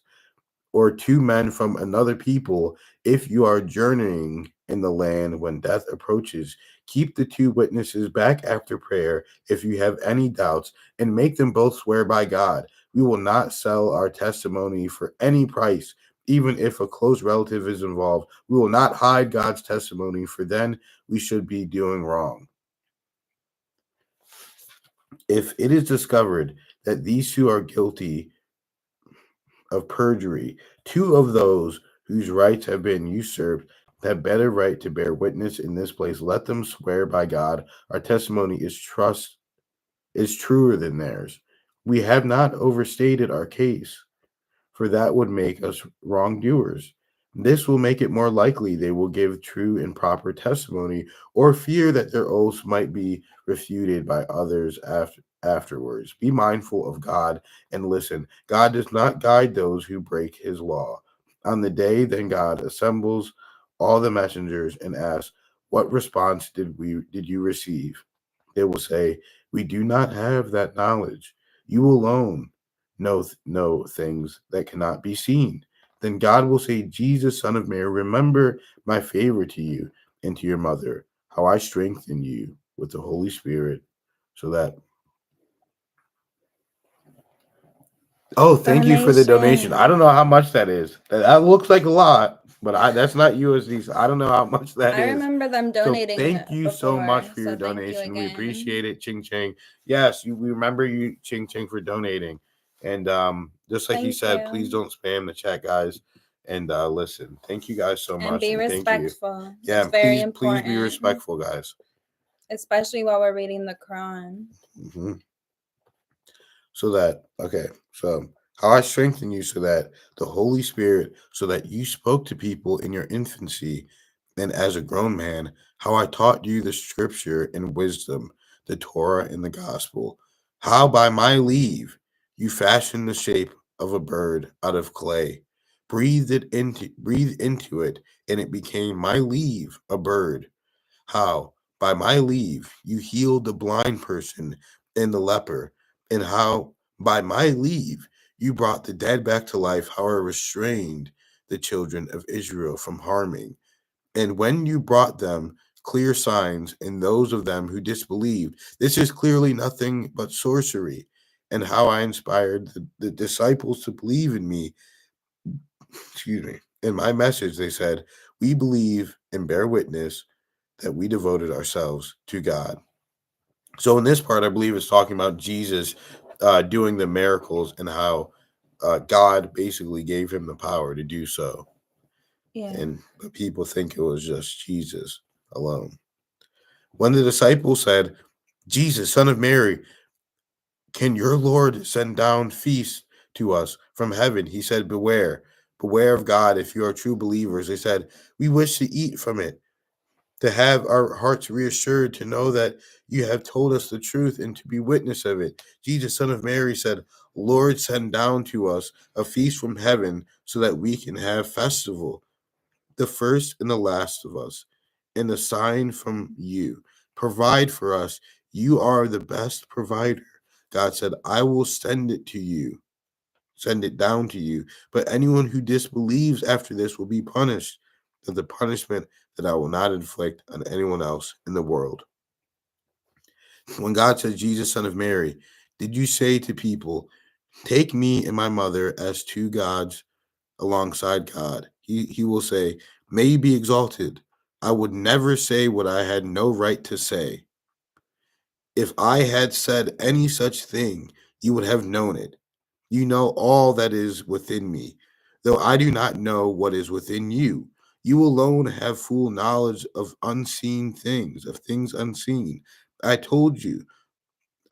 or two men from another people, if you are journeying in the land when death approaches. Keep the two witnesses back after prayer if you have any doubts, and make them both swear by God. We will not sell our testimony for any price, even if a close relative is involved. We will not hide God's testimony, for then we should be doing wrong. If it is discovered that these two are guilty of perjury, two of those whose rights have been usurped have better right to bear witness in this place. Let them swear by God, our testimony is truer than theirs. We have not overstated our case, for that would make us wrongdoers. This will make it more likely they will give true and proper testimony, or fear that their oaths might be refuted by others afterwards. Be mindful of God and listen. God does not guide those who break his law. On the day then God assembles all the messengers and asks, "What response did you receive?" They will say, "We do not have that knowledge. You alone know things that cannot be seen." Then God will say, "Jesus, son of Mary, remember my favor to you and to your mother, how I strengthened you with the Holy Spirit, so that." Oh, thank you for the donation. I don't know how much that is. That looks like a lot, but that's not USD. So I don't know how much that I is. remember them So donating thank you so much before, for your so thank you donation. We again. appreciate it, Ching Ching. Yes, we remember you, Ching Ching, for donating. And just like he Thank said, you. please don't spam the chat, guys. And listen, thank you guys so much. And be Thank you. respectful. Yeah, It's very please important. be respectful, guys. Especially while we're reading the Quran. Mm-hmm. So how I strengthen you, so that the Holy Spirit, so that you spoke to people in your infancy, and as a grown man, how I taught you the scripture and wisdom, the Torah and the gospel, how by my leave you fashioned the shape of a bird out of clay, breathed into it, and it became my leave a bird. How, by my leave, you healed the blind person and the leper, and how, by my leave, you brought the dead back to life, how I restrained the children of Israel from harming. And when you brought them clear signs in those of them who disbelieved, this is clearly nothing but sorcery. And how I inspired the disciples to believe in me. Excuse me. In my message, they said, "We believe and bear witness that we devoted ourselves to God." So in this part, I believe it's talking about Jesus doing the miracles and how God basically gave him the power to do so. Yeah. And people think it was just Jesus alone. When the disciples said, Jesus, son of Mary, can your Lord send down feast to us from heaven? He said, beware. Beware of God if you are true believers. They said, we wish to eat from it, to have our hearts reassured, to know that you have told us the truth and to be witness of it. Jesus, son of Mary, said, Lord, send down to us a feast from heaven so that we can have festival, the first and the last of us, and a sign from you. Provide for us. You are the best provider. God said, I will send it to you, send it down to you. But anyone who disbelieves after this will be punished with the punishment that I will not inflict on anyone else in the world. When God said, Jesus, son of Mary, did you say to people, take me and my mother as two gods alongside God? He will say, may you be exalted. I would never say what I had no right to say. If I had said any such thing, you would have known it. You know all that is within me, though I do not know what is within you. You alone have full knowledge of unseen things, of things unseen. I told you,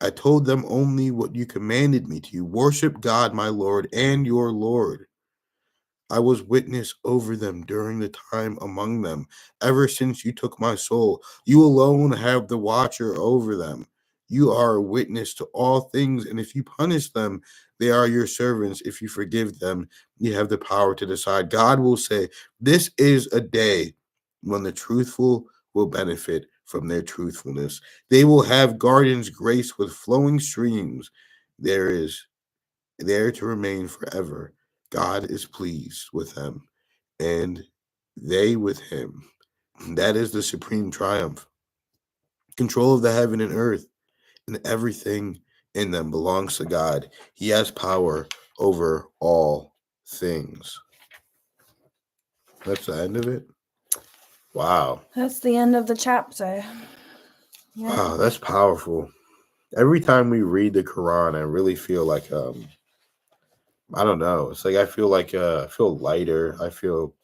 I told them only what you commanded me to. Worship God, my Lord, and your Lord. I was witness over them during the time among them, ever since you took my soul. You alone have the watcher over them. You are a witness to all things, and if you punish them, they are your servants. If you forgive them, you have the power to decide. God will say, this is a day when the truthful will benefit from their truthfulness. They will have gardens graced with flowing streams. There is there to remain forever. God is pleased with them, and they with him. That is the supreme triumph. Control of the heaven and earth and everything in them belongs to God. He has power over all things. That's the end of it. Wow. That's the end of the chapter. Yeah. Wow, that's powerful. Every time we read the Quran, I really feel like I don't know. It's like I feel lighter. I feel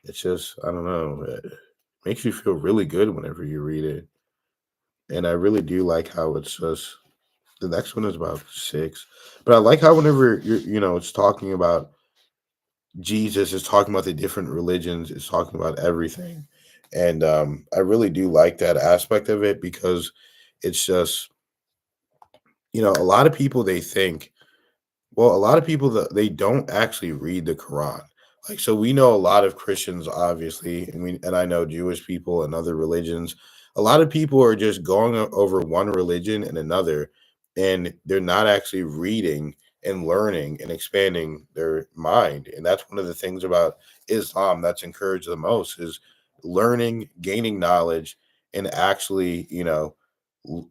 it's just I don't know. It makes you feel really good whenever you read it. And I really do like how it's just the next one is about 6. But I like how whenever it's talking about Jesus, it's talking about the different religions, it's talking about everything. And I really do like that aspect of it because it's just, a lot of people they think well, a lot of people that they don't actually read the Quran. Like, so we know a lot of Christians, obviously, and I know Jewish people and other religions. A lot of people are just going over one religion and another, and they're not actually reading and learning and expanding their mind. And that's one of the things about Islam that's encouraged the most is learning, gaining knowledge, and actually,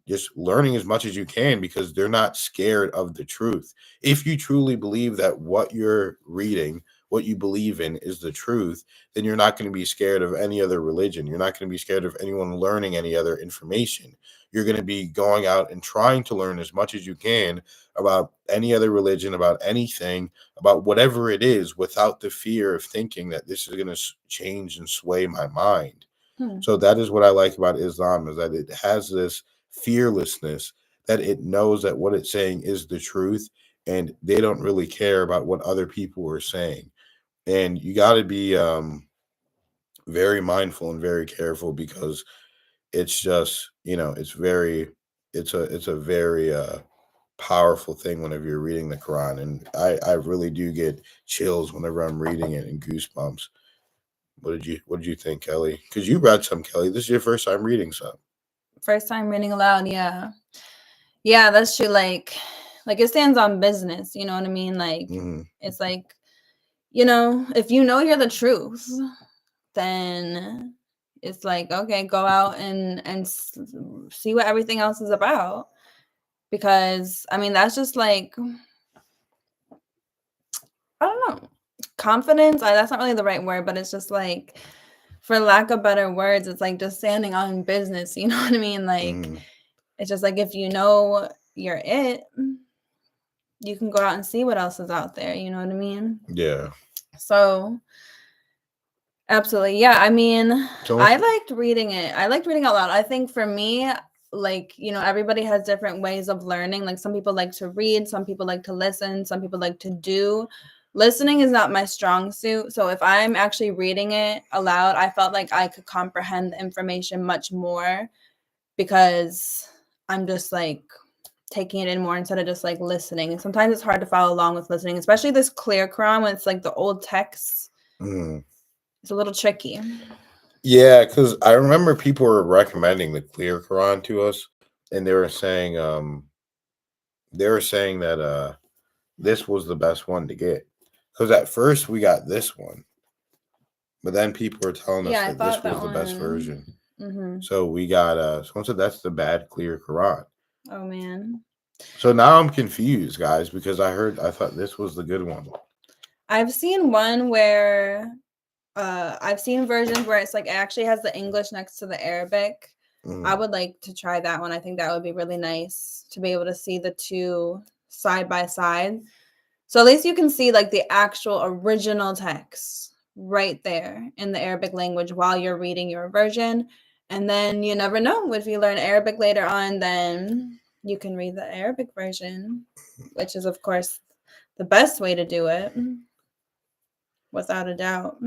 just learning as much as you can because they're not scared of the truth. If you truly believe that what you're reading, what you believe in is the truth, then you're not going to be scared of any other religion. You're not going to be scared of anyone learning any other information. You're going to be going out and trying to learn as much as you can about any other religion, about anything, about whatever it is without the fear of thinking that this is going to change and sway my mind. So that is what I like about Islam is that it has this fearlessness that it knows that what it's saying is the truth and they don't really care about what other people are saying. And you got to be very mindful and very careful because it's just, it's a very powerful thing whenever you're reading the Quran. And I really do get chills whenever I'm reading it and goosebumps. What did you think, Kelly? Because you read some, Kelly. This is your first time reading some. First time reading aloud, yeah. Yeah, that's true. Like it stands on business, you know what I mean? Like it's like, if you know you're the truth, then it's like, okay, go out and see what everything else is about. Because I mean, that's just like, I don't know, confidence. That's not really the right word, but it's just like, for lack of better words, it's like just standing on business. You know what I mean? Like, It's just like if you know you're it, you can go out and see what else is out there. You know what I mean? Yeah. So absolutely. Yeah. I mean, So I liked reading it. I liked reading out loud. I think for me, like, you know, everybody has different ways of learning. Like some people like to read, some people like to listen, some people like to do. Listening is not my strong suit. So if I'm actually reading it aloud, I felt like I could comprehend the information much more because I'm just like taking it in more instead of just like listening. And sometimes it's hard to follow along with listening, especially this clear Quran when it's like the old texts. It's a little tricky. Yeah, because I remember people were recommending the clear Quran to us, and they were saying that this was the best one to get. Because at first we got this one, but then people were telling us that this was the best version. So we got someone said that's the bad clear Quran. Oh man. So now I'm confused, guys, because I thought this was the good one. I've seen one where I've seen versions where it's like it actually has the English next to the Arabic. I would like to try that one. I think that would be really nice to be able to see the two side by side. So at least you can see like the actual original text right there in the Arabic language while you're reading your version. And then you never know, if you learn Arabic later on, then you can read the Arabic version, which is of course the best way to do it, without a doubt.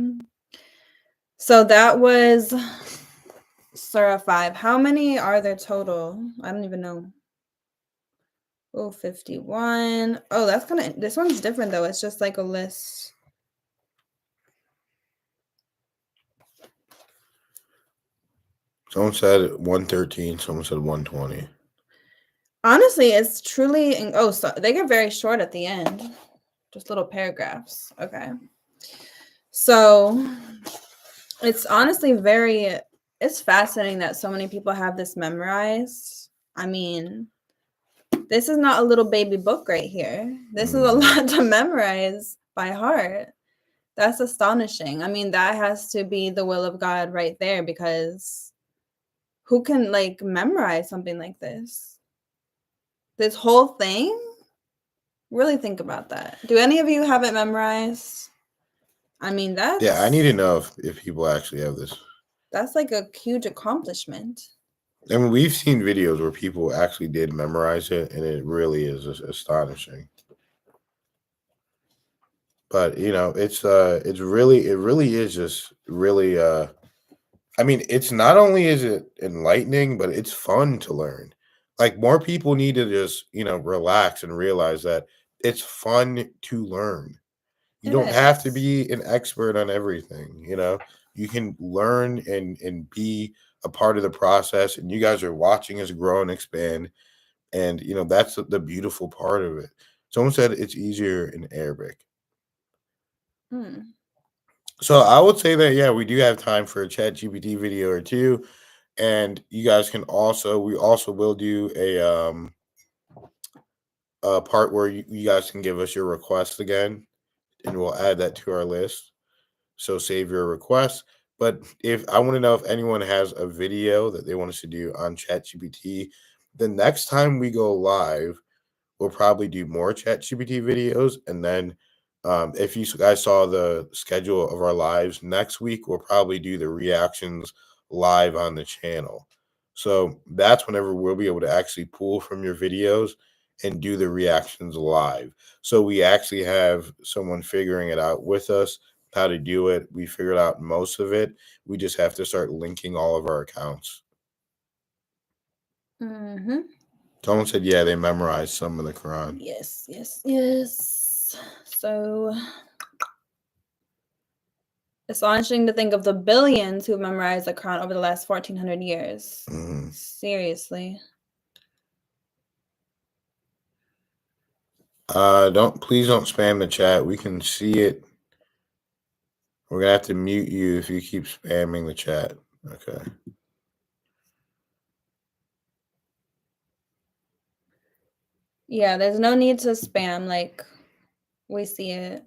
So that was Surah 5. How many are there total? I don't even know. Oh, 51. Oh, that's kind of, this one's different though. It's just like a list. Someone said 113. Someone said 120. Honestly, it's truly, oh, so they get very short at the end. Just little paragraphs. Okay. So it's honestly it's fascinating that so many people have this memorized. I mean, this is not a little baby book right here. This is a lot to memorize by heart. That's astonishing. I mean, that has to be the will of God right there, because who can like memorize something like this? This whole thing? Really think about that. Do any of you have it memorized? I mean, Yeah, I need to know if people actually have this. That's like a huge accomplishment. I mean, we've seen videos where people actually did memorize it, and it really is astonishing. But you know, it really is just really. I mean, it's not only is it enlightening, but it's fun to learn. Like more people need to just relax and realize that it's fun to learn. You don't have to be an expert on everything. You can learn and be a part of the process, and you guys are watching us grow and expand. And that's the beautiful part of it. Someone said it's easier in Arabic. So I would say that yeah, we do have time for a Chat GPT video or two, and you guys can we also will do a part where you guys can give us your request again, and we'll add that to our list. So save your request. But if I want to know if anyone has a video that they want us to do on ChatGPT, the next time we go live, we'll probably do more ChatGPT videos. And then if you guys saw the schedule of our lives next week, we'll probably do the reactions live on the channel. So that's whenever we'll be able to actually pull from your videos and do the reactions live. So we actually have someone figuring it out with us how to do it. We figured out most of it. We just have to start linking all of our accounts. Someone said, yeah, they memorized some of the Quran. Yes. So it's astonishing to think of the billions who memorized the Quran over the last 1,400 years. Seriously. Please don't spam the chat. We can see it. We're gonna have to mute you if you keep spamming the chat. Okay. Yeah, there's no need to spam. Like, we see it.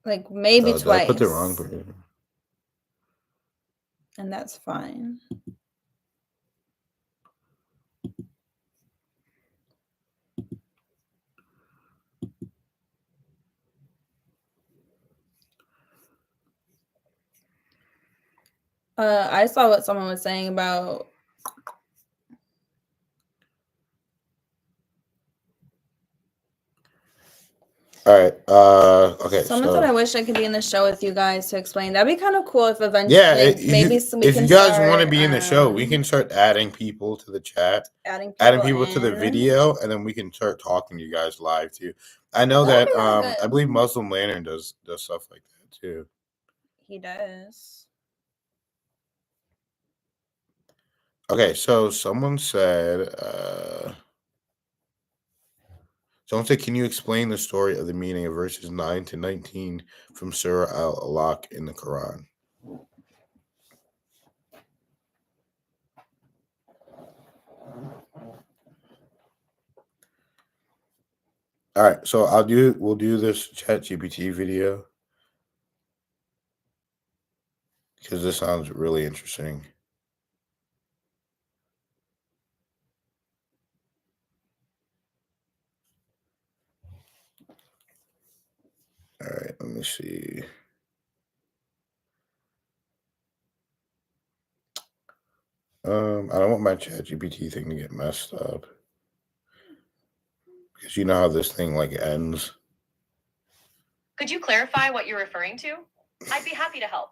Like maybe twice. I put the wrong person. And that's fine. I saw what someone was saying about All right. Okay. Someone said, I wish I could be in the show with you guys to explain. That'd be kind of cool if eventually, yeah, maybe if you guys want to be in the show, we can start adding people to the chat, adding people to the video, and then we can start talking to you guys live too. I know that I believe Muslim Lantern does stuff like that too. He does. Okay, so someone said, can you explain the story of the meaning of verses 9 to 19 from Surah Al-Alaq in the Quran? All right, so we'll do this ChatGPT video because this sounds really interesting. All right, let me see. I don't want my ChatGPT thing to get messed up because you know how this thing like ends. Could you clarify what you're referring to? I'd be happy to help.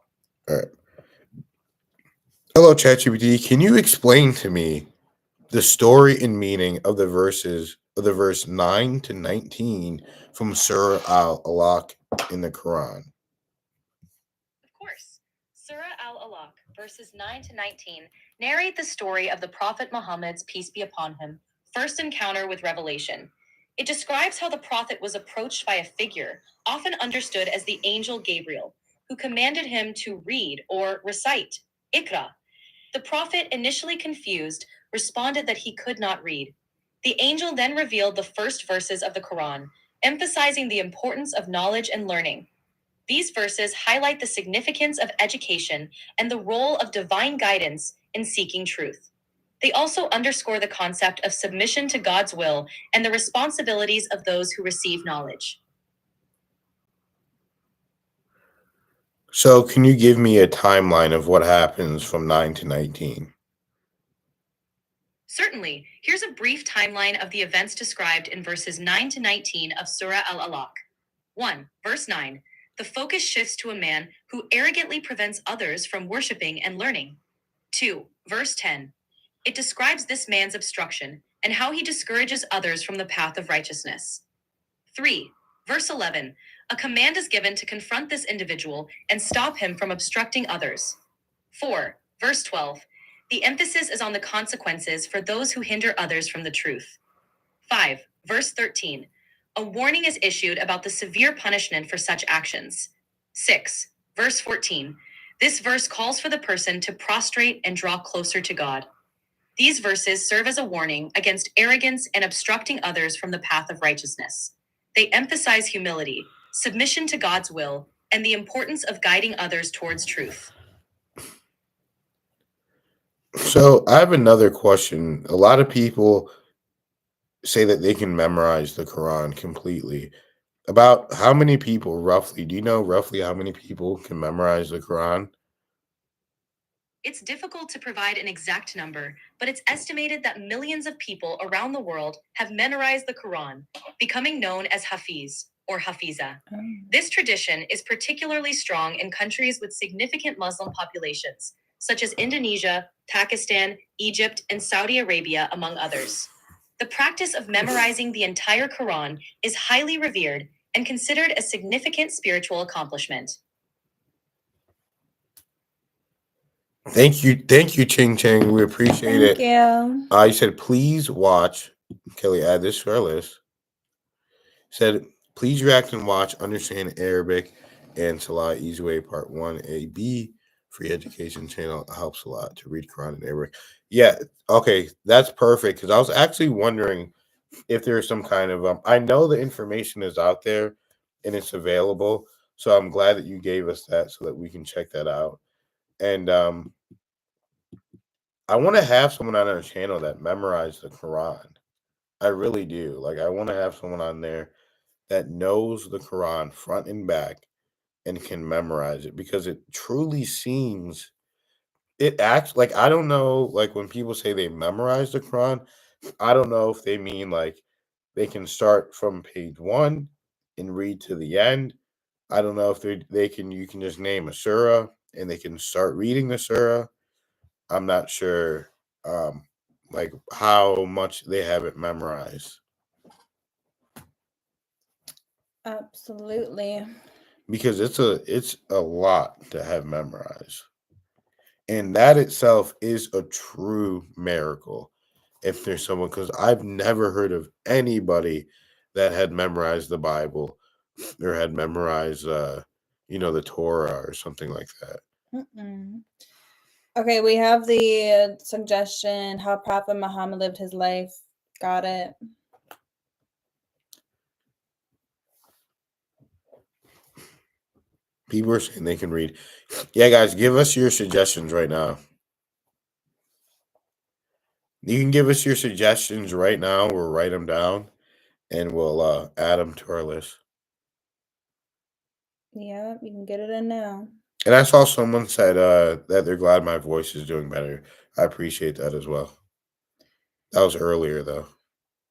All right. Hello, ChatGPT. Can you explain to me the story and meaning of the verse 9 to 19 from Surah Al-Alaq in the Quran? Of course. Surah Al-Alaq, verses 9 to 19, narrate the story of the Prophet Muhammad's, peace be upon him, first encounter with revelation. It describes how the Prophet was approached by a figure, often understood as the angel Gabriel, who commanded him to read or recite, Iqra. The Prophet, initially confused, responded that he could not read. The angel then revealed the first verses of the Quran, emphasizing the importance of knowledge and learning. These verses highlight the significance of education and the role of divine guidance in seeking truth. They also underscore the concept of submission to God's will and the responsibilities of those who receive knowledge. So, can you give me a timeline of what happens from 9 to 19? Certainly. Here's a brief timeline of the events described in verses 9 to 19 of Surah Al-Alaq. 1. Verse 9. The focus shifts to a man who arrogantly prevents others from worshiping and learning. 2. Verse 10. It describes this man's obstruction and how he discourages others from the path of righteousness. 3. Verse 11. A command is given to confront this individual and stop him from obstructing others. 4. Verse 12. The emphasis is on the consequences for those who hinder others from the truth. 5. Verse 13. A warning is issued about the severe punishment for such actions. 6. Verse 14. This verse calls for the person to prostrate and draw closer to God. These verses serve as a warning against arrogance and obstructing others from the path of righteousness. They emphasize humility, submission to God's will, and the importance of guiding others towards truth. So, I have another question. A lot of people say that they can memorize the Quran completely. About how many people roughly, do you know roughly how many people can memorize the Quran? It's difficult to provide an exact number, but it's estimated that millions of people around the world have memorized the Quran, becoming known as Hafiz or Hafiza. This tradition is particularly strong in countries with significant Muslim populations, such as Indonesia, Pakistan, Egypt, and Saudi Arabia, among others. The practice of memorizing the entire Quran is highly revered and considered a significant spiritual accomplishment. Thank you, Ching Ching. We appreciate it. Thank you. I said, please watch. Kelly, add this to our list. Said, please react and watch Understand Arabic and Salah Easy Way Part 1AB. Free education channel helps a lot to read Quran in Arabic. Yeah, okay, that's perfect. Because I was actually wondering if there's some kind of I know the information is out there and it's available. So I'm glad that you gave us that so that we can check that out. And I want to have someone on our channel that memorized the Quran. I really do. Like, I want to have someone on there that knows the Quran front and back and can memorize it, because it truly seems, it acts like, I don't know, like when people say they memorize the Quran, I don't know if they mean like they can start from page 1 and read to the end. I don't know if you can just name a surah and they can start reading the surah. I'm not sure like how much they have it memorized. Absolutely. Because it's a lot to have memorized. And that itself is a true miracle. If there's someone, because I've never heard of anybody that had memorized the Bible or had memorized the Torah or something like that. Mm-mm. Okay, we have the suggestion, how Prophet Muhammad lived his life. Got it. People are saying they can read. Yeah, guys, give us your suggestions right now. You can give us your suggestions right now. We'll write them down and we'll add them to our list. Yeah, you can get it in now. And I saw someone said that they're glad my voice is doing better. I appreciate that as well. That was earlier, though.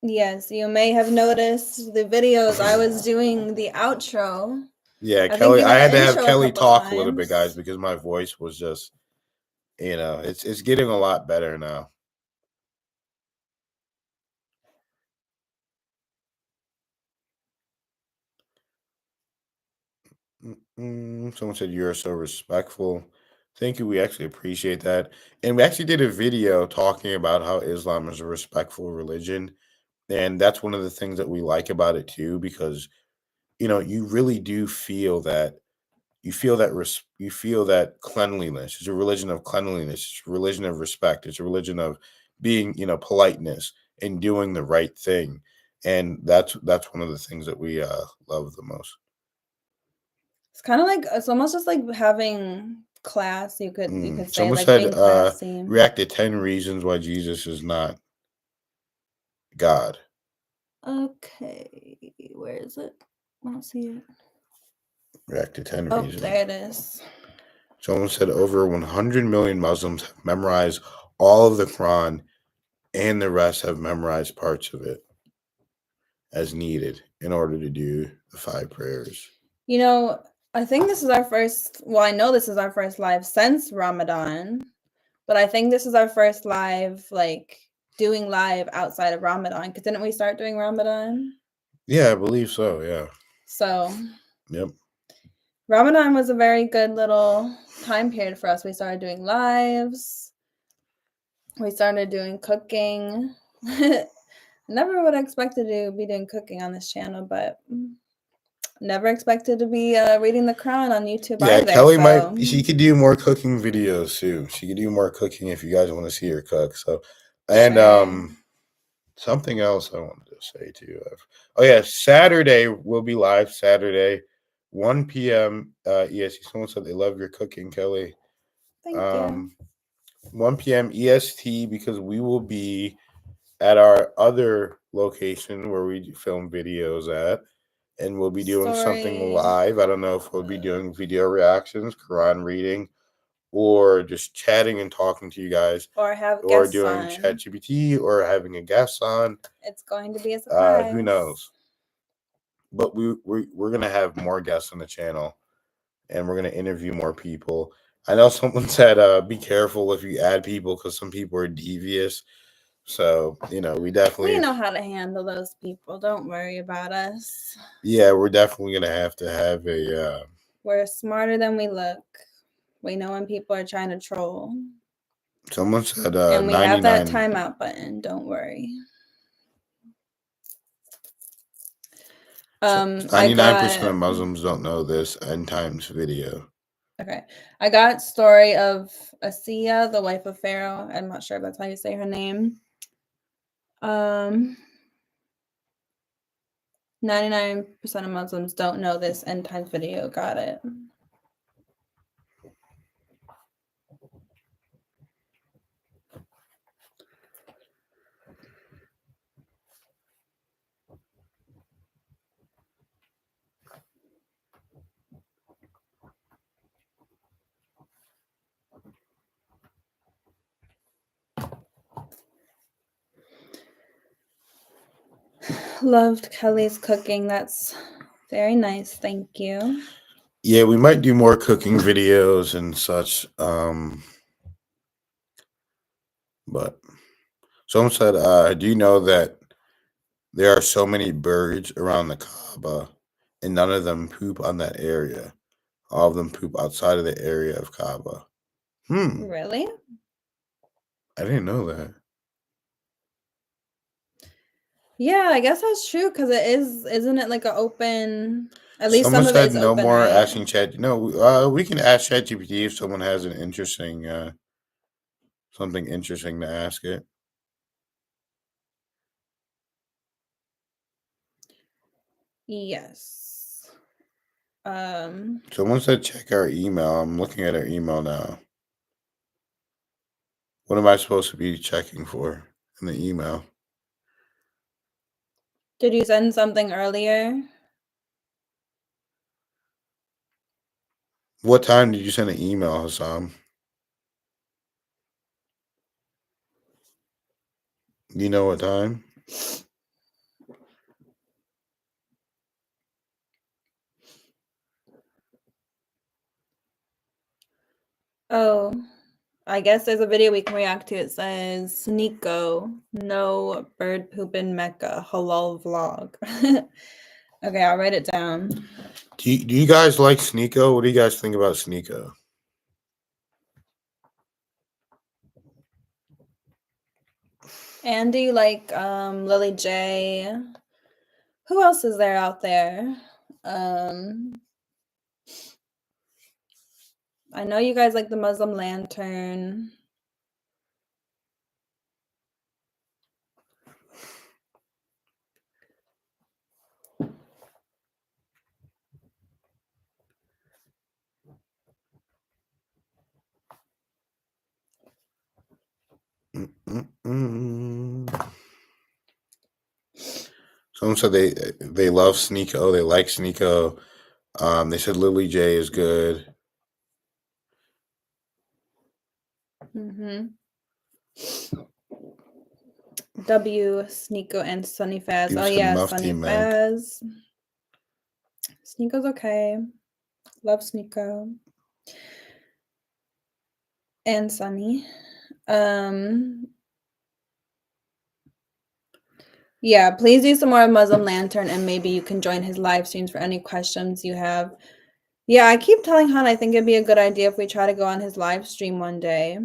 Yes, you may have noticed the videos. I was doing the outro. Yeah, I Kelly. I had to have intro Kelly talk times. a little bit, guys, because my voice was just, it's getting a lot better now. Someone said you're so respectful. Thank you. We actually appreciate that. And we actually did a video talking about how Islam is a respectful religion. And that's one of the things that we like about it too, because, you really do feel that you feel that cleanliness. It's a religion of cleanliness. It's a religion of respect. It's a religion of being, politeness and doing the right thing. And that's one of the things that we love the most. It's kind of like, it's almost just like having class. You could say, Someone like, said being classy. react to 10 reasons why Jesus is not God. Okay, where is it? I don't see it. React to 10 Oh, reasons. there it is. Someone said over 100 million Muslims have memorized all of the Quran, and the rest have memorized parts of it as needed in order to do the 5 prayers. I think this is our first, well, I know this is our first live since Ramadan, but I think this is our first live, like, doing live outside of Ramadan, because didn't we start doing Ramadan? Yeah, I believe so, yeah. So, yep. Ramadan was a very good little time period for us. We started doing lives. We started doing cooking. Never would have expected to be doing cooking on this channel, but never expected to be reading the Quran on YouTube either. Kelly she could do more cooking videos too. She could do more cooking if you guys want to see her cook. So, and something else I wanted to say to you. Oh yeah, Saturday we'll be live Saturday, 1 p.m. EST. Someone said they love your cooking, Kelly. Thank you. 1 p.m. EST, because we will be at our other location where we film videos at, and we'll be doing something live. I don't know if we'll be doing video reactions, Quran reading, or just chatting and talking to you guys, or have or guests doing on. ChatGPT, or having a guest on. It's going to be a surprise. Who knows? But we're gonna have more guests on the channel, and we're gonna interview more people. I know someone said, "Be careful if you add people, because some people are devious." So, we we know how to handle those people. Don't worry about us. Yeah, we're definitely going to have a... We're smarter than we look. We know when people are trying to troll. Someone said and we 99... have that timeout button. Don't worry. 99% of Muslims don't know this end times video. Okay. I got story of Asiya, the wife of Pharaoh. I'm not sure if that's how you say her name. 99% of Muslims don't know this end times video. Got it. loved Kelly's cooking. That's very nice. Thank you. Yeah, we might do more cooking videos and such. But someone said, do you know that there are so many birds around the Kaaba and none of them poop on that area? All of them poop outside of the area of Kaaba. Really? I didn't know that. Yeah, I guess that's true because it is, isn't it like an open? At least Someone some of it said is no open, more right? asking Chat. No, we can ask ChatGPT if someone has an interesting, something interesting to ask it. Yes. Someone said check our email. I'm looking at our email now. What am I supposed to be checking for in the email? Did you send something earlier? What time did you send an email, Hassan? Do you know what time? Oh, I guess there's a video we can react to. It says Nico, no bird poop in Mecca, halal vlog. Okay, I'll write it down. Do you guys like Sneeko? What do you guys think about Sneeko? And do you like Lily J? Who else is there out there? I know you guys like the Muslim Lantern. Someone said they love Sneeko. They like Sneeko. They said Lily J is good. W, Sneeko, and Sunny Faz. Oh yeah, Sunny Faz. Sneeko's okay. Love Sneeko. And Sunny. Yeah, please do some more Muslim Lantern and maybe you can join his live streams for any questions you have. Yeah, I keep telling Han I think it'd be a good idea if we try to go on his live stream one day.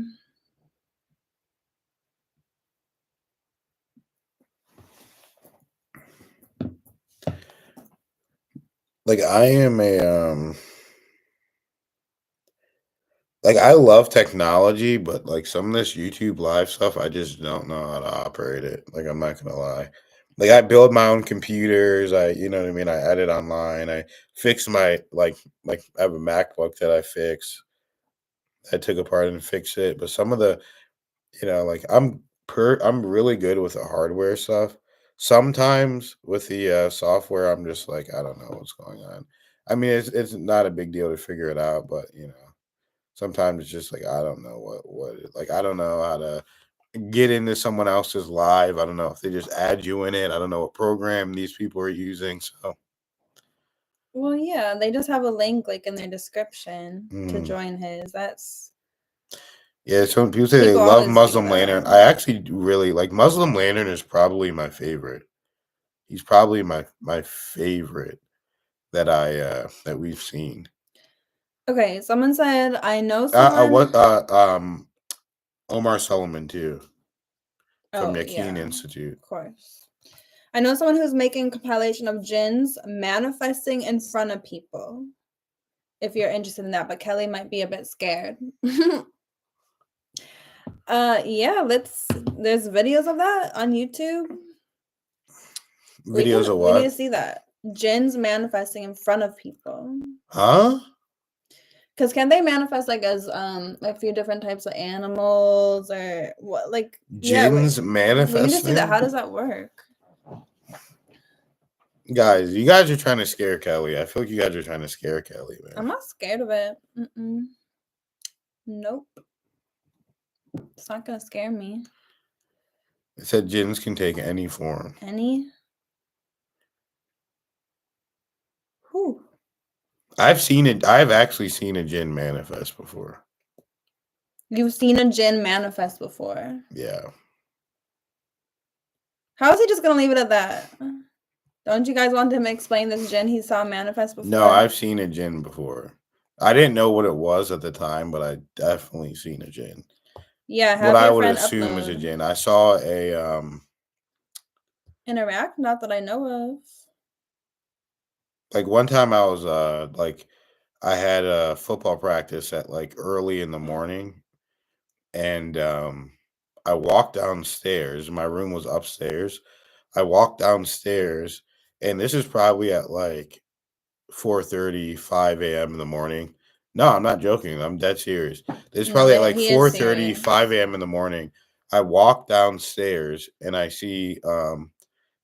Like I am a like I love technology, but like some of this YouTube live stuff, I just don't know how to operate it. Like I'm not gonna lie. Like I build my own computers. You know what I mean. I edit online. I fix my like I have a MacBook that I fix. I took apart and fix it. But some of the, like I'm really good with the hardware stuff. Sometimes with the software, I'm just like I don't know what's going on. I mean, it's not a big deal to figure it out, but sometimes it's just like I don't know like I don't know how to get into someone else's live. I don't know if they just add you in it. I don't know what program these people are using. So well, yeah, they just have a link like in their description to join his. That's some people say they love Muslim Lantern. I actually really like Muslim Lantern is probably my favorite. He's probably my favorite that we've seen. Okay, someone said I know someone. Omar Solomon too, from Yaqeen Yeah, Institute. of course. I know someone who's making a compilation of jinns manifesting in front of people. If you're interested in that, but Kelly might be a bit scared. Yeah, there's videos of that on YouTube. Videos of what? We need to see that. Jinns manifesting in front of people. Huh? Because can they manifest like as a few different types of animals or what? Like Jinns manifesting. We need to see that. How does that work? Guys, you guys are trying to scare Kelly. I feel like you guys are trying to scare Kelly, man. I'm not scared of it. Nope. It's not gonna scare me. It said jinns can take any form. Any? I've seen it. I've actually seen a jinn manifest before. You've seen a jinn manifest before. Yeah. How is he just gonna leave it at that? Don't you guys want him to explain this jinn he saw manifest before? No, I've seen a jinn before. I didn't know what it was at the time, but I definitely seen a jinn. Yeah, have What I your would friend assume is a upload. jinn. I saw a In Iraq? Not that I know of. like one time I was like I had a football practice at like early in the morning, and I walked downstairs. My room was upstairs. I walked downstairs, and this is probably at like 4:30, 5 a.m. in the morning. No, I'm not joking. I'm dead serious. This is No, probably at like he is 4:30, serious. 5 a.m. in the morning. I walk downstairs and I see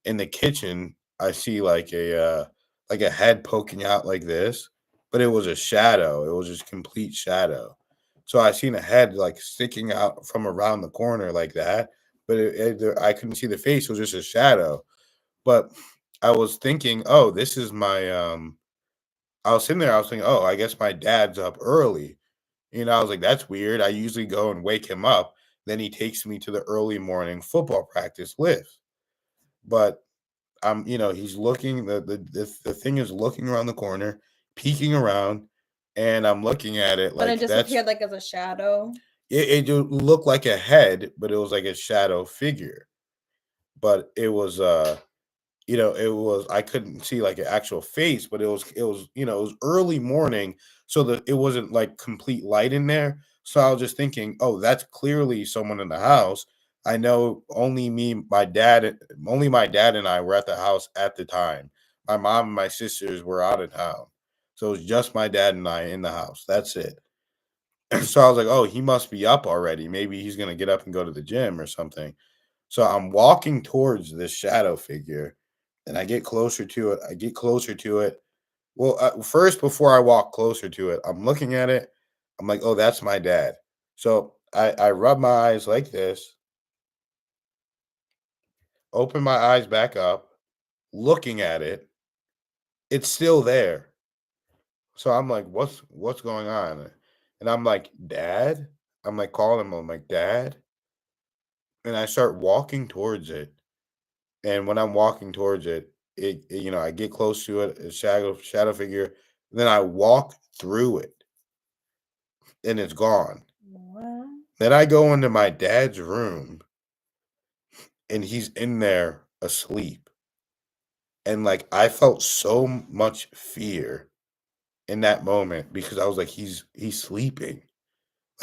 in the kitchen, I see like a head poking out like this, but it was a shadow. It was just complete shadow. So I seen a head like sticking out from around the corner like that, but I couldn't see the face. It was just a shadow. But I was thinking, oh, this is my I was sitting there, I was thinking, oh, I guess my dad's up early. I was like, that's weird. I usually go and wake him up. Then he takes me to the early morning football practice lift. But he's looking, the thing is looking around the corner, peeking around, and I'm looking at it But like it just appeared like as a shadow. it looked like a head, but it was like a shadow figure. But it was it was I couldn't see like an actual face, but it was early morning, so that it wasn't like complete light in there. So I was just thinking, oh, that's clearly someone in the house. I know only my dad and I were at the house at the time. My mom and my sisters were out of town. So it was just my dad and I in the house. That's it. So I was like, oh, he must be up already. Maybe he's gonna get up and go to the gym or something. So I'm walking towards this shadow figure, and I get closer to it. I get closer to it. Well, first, before I walk closer to it, I'm looking at it. I'm like, oh, that's my dad. So I rub my eyes like this, open my eyes back up, looking at it. It's still there. So I'm like, what's going on? And I'm like, Dad? I'm like calling him. I'm like, Dad? And I start walking towards it. And when I'm walking towards it, I get close to it, a shadow figure. Then I walk through it, and it's gone. What? Then I go into my dad's room, and he's in there asleep. And like I felt so much fear in that moment because I was like, he's sleeping,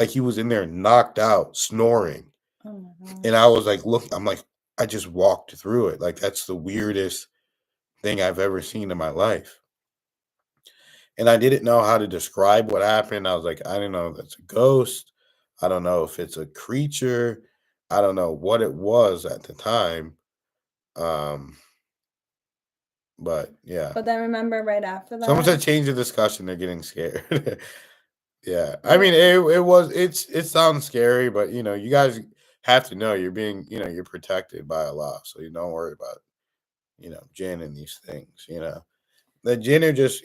like he was in there knocked out, snoring. Oh my And I was gosh. like, look, I'm like, I just walked through it. Like that's the weirdest thing I've ever seen in my life. And I didn't know how to describe what happened. I was like, I don't know if that's a ghost. I don't know if it's a creature. I don't know what it was at the time. Um, but yeah. But then remember right after Someone said that? change the discussion. They're getting scared. Yeah. I mean, it sounds scary, but you guys have to know you're being, you're protected by Allah. So you don't worry about, jinn and these things. The jinn are just,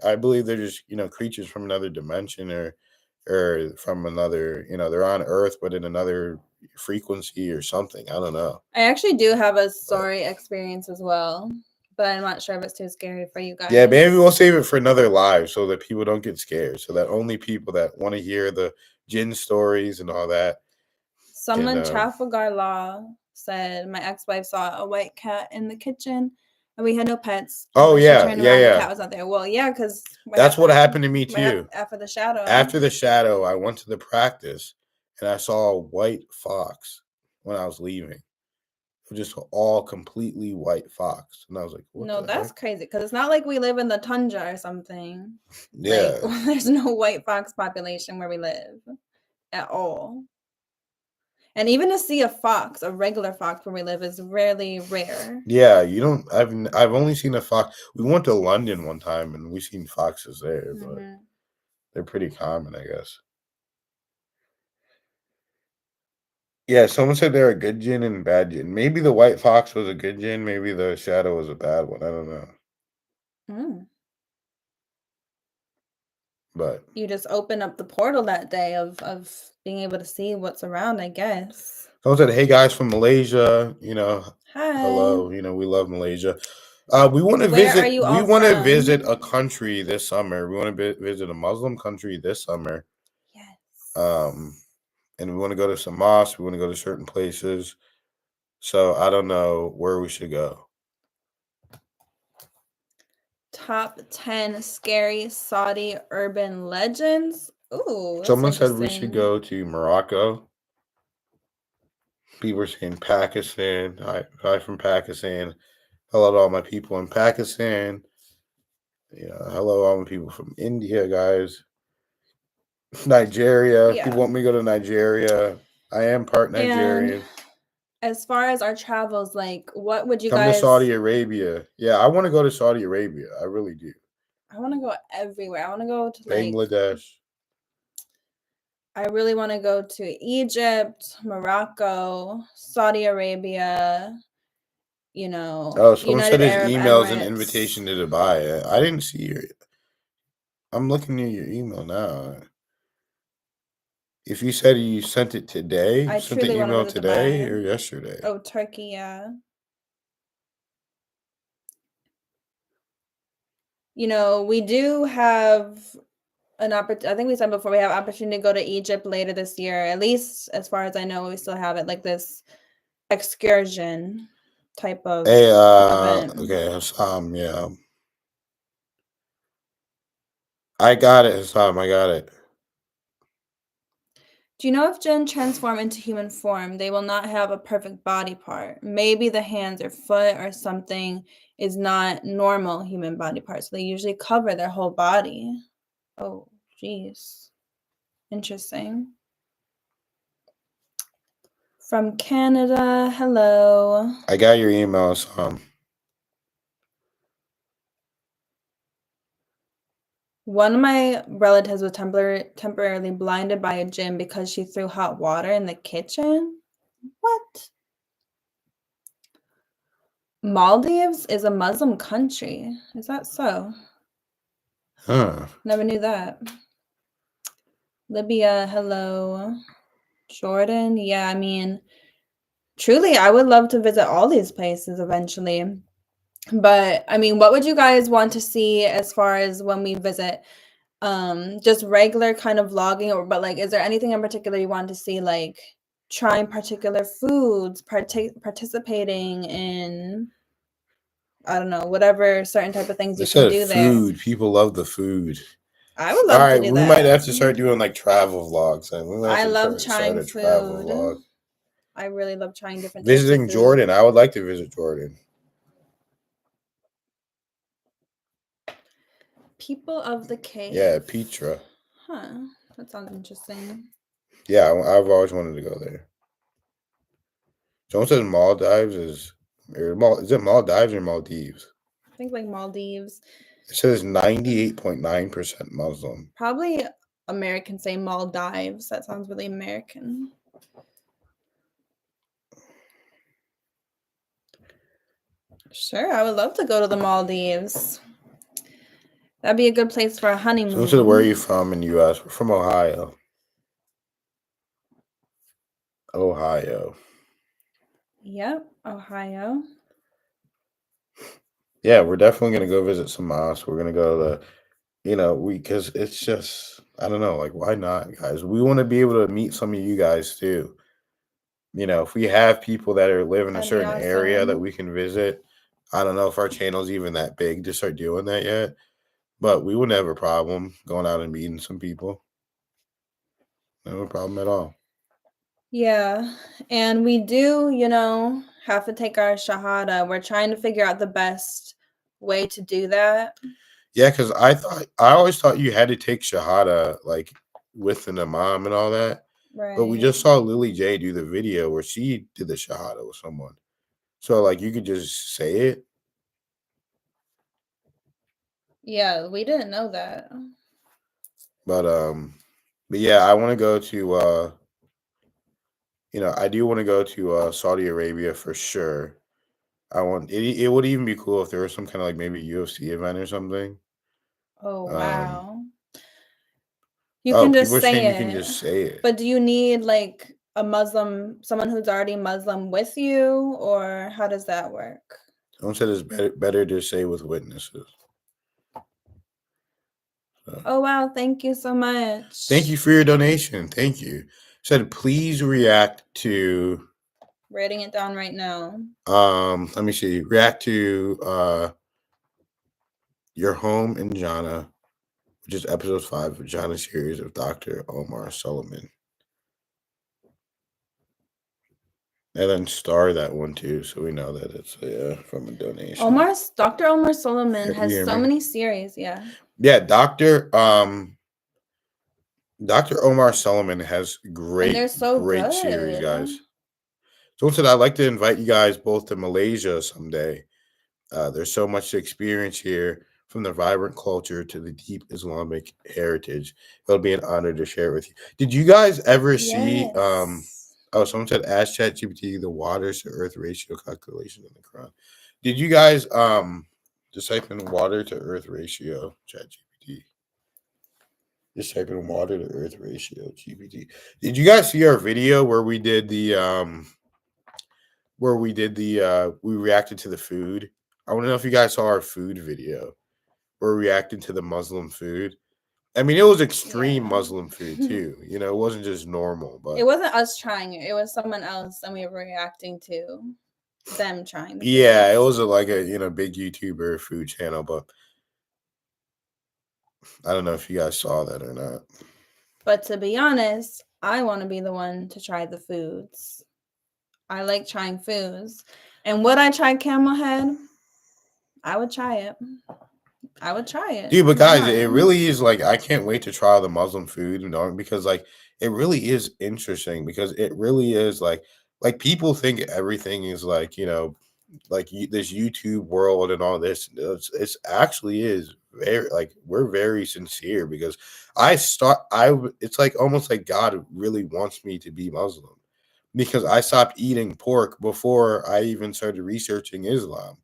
I believe they're just, creatures from another dimension or from another, they're on Earth, but in another frequency or something. I don't know. I actually do have a But story experience as well, but I'm not sure if it's too scary for you guys. yeah, maybe we'll save it for another live so that people don't get scared. So that only people that want to hear the jinn stories and all that. Someone Trafalgar Law said my ex-wife saw a white cat in the kitchen and we had no pets. Oh She yeah, turned yeah, around, yeah. the cat was not there. Well, yeah, because That's what happened to me too. After the shadow. After the shadow, I went to the practice and I saw a white fox when I was leaving. Just all completely white fox, and I was like, "What?" No, the that's heck? crazy because it's not like we live in the tundra or something. Yeah, Like there's no white fox population where we live at all. And even to see a fox, a regular fox where we live, is rarely rare. yeah. You don't. I've only seen a fox. We went to London one time, and we seen foxes there, but they're pretty common, I guess. Yeah, someone said they're a good jinn and bad jinn. Maybe the white fox was a good jinn. Maybe the shadow was a bad one. I don't know. But you just open up the portal that day of being able to see what's around, I guess. Someone said, "Hey guys from Malaysia, Hi. hello. We love Malaysia. We want to Where are visit. you We all want to from? visit a country this summer. We want to visit a Muslim country this summer. Yes. And we want to go to some mosques. We want to go to certain places. So I don't know where we should go. Top 10 scary Saudi urban legends. Ooh, that's Someone said we should interesting. go to Morocco. People are saying Pakistan. Hi from Pakistan. Hello to all my people in Pakistan. Hello all my people from India, guys. Nigeria. Yeah. People want me to go to Nigeria. I am part Nigerian. And as far as our travels, like, what would you Come guys... to Saudi Arabia. Yeah, I want to go to Saudi Arabia. I really do. I want to go everywhere. I want to go to Bangladesh. I really want to go to Egypt, Morocco, Saudi Arabia, Oh, someone United said his Arab email is an Emirates. invitation to Dubai. I didn't see your... I'm looking at your email now. If you said you sent it today, I sent the truly want to email visit today Dubai. or yesterday? Oh, Turkey, yeah. We do have an opportunity. I think we said before we have opportunity to go to Egypt later this year. At least as far as I know, we still have it, like this excursion type of event. Okay, yeah. I got it, Hassan. I got it. Do you know if Jinn transform into human form, they will not have a perfect body part? Maybe the hands or foot or something is not normal human body parts. So they usually cover their whole body. Oh, jeez. Interesting. From Canada, hello. I got your email, Hassan. One of my relatives was temporarily blinded by a jinn because she threw hot water in the kitchen. What? Maldives is a Muslim country. Is that so? Huh. Never knew that. Libya, hello. Jordan, yeah, I mean, truly, I would love to visit all these places eventually. But, I mean, what would you guys want to see as far as when we visit? Just regular kind of vlogging, but like, is there anything in particular you want to see, like trying particular foods, participating in, I don't know, whatever certain type of things They you can said do food. there? People love the food. I would All love to right, do we might have that. to start doing like travel vlogs. And we might I have to love start trying a travel food. vlog. I really love trying different Visiting types of Jordan. food. I would like to visit Jordan. People of the Cave. Yeah, Petra. Huh. That sounds interesting. Yeah, I've always wanted to go there. Someone says Maldives is it Maldives or Maldives? I think like Maldives. It says 98.9% Muslim. Probably Americans say Maldives. That sounds really American. Sure, I would love to go to the Maldives. That'd be a good place for a honeymoon. Someone said, where are you from in the U.S.? We're from Ohio. Ohio. Yep, Ohio. Yeah, we're definitely going to go visit some mosques. We're going to go to, because it's just, I don't know, like, why not, guys? We want to be able to meet some of you guys, too. If we have people that live in a certain area that we can visit, I don't know if our channel's even that big to start doing that yet, but we wouldn't have a problem going out and meeting some people. No problem at all. Yeah, and we do, have to take our shahada. We're trying to figure out the best way to do that. Yeah, because I always thought you had to take shahada like with an imam and all that. Right. But we just saw Lily J do the video where she did the shahada with someone. So like you could just say it. Yeah, we didn't know that. But yeah, I want to go to I do want to go to Saudi Arabia for sure. It would even be cool if there was some kind of like maybe UFC event or something. Oh wow. You can just people are say saying it. you can just say it. But do you need like a Muslim, someone who's already Muslim with you, or how does that work? Someone said it's better to say with witnesses. So. Oh wow, thank you so much. Thank you for your donation. Thank you. Said please react to. Writing it down right now. Let me see. React to Your Home in Jannah, which is episode 5 of Jannah's series of Dr. Omar Solomon. And then star that one too, so we know that it's from a donation. Dr. Omar Solomon has so many series, yeah. Yeah, Dr. Omar Solomon has great series, guys. Someone said I'd like to invite you guys both to Malaysia someday. There's so much to experience here, from the vibrant culture to the deep Islamic heritage. It'll be an honor to share with you. Did you guys ever see? Someone said ask ChatGPT the water to earth ratio calculation in the Quran. Did you guys just type in water to earth ratio ChatGPT? Just type in water to earth ratio GPT. Did you guys see our video where we did the we reacted to the food? I want to know if you guys saw our food video where we reacted to the Muslim food. I mean, it was extreme Muslim food too. You know, it wasn't just normal. But it wasn't us trying it. It was someone else, and we were reacting to them trying. Yeah, it was like a big YouTuber food channel, but I don't know if you guys saw that or not. But to be honest, I want to be the one to try the foods. I like trying foods. And would I try camel head? I would try it. I would try it. Dude, but guys, it really is like, I can't wait to try the Muslim food, because like it really is interesting, because it really is like people think everything is like, like this YouTube world and all this. It's actually is very, like, we're very sincere, because it's like almost like God really wants me to be Muslim, because I stopped eating pork before I even started researching Islam.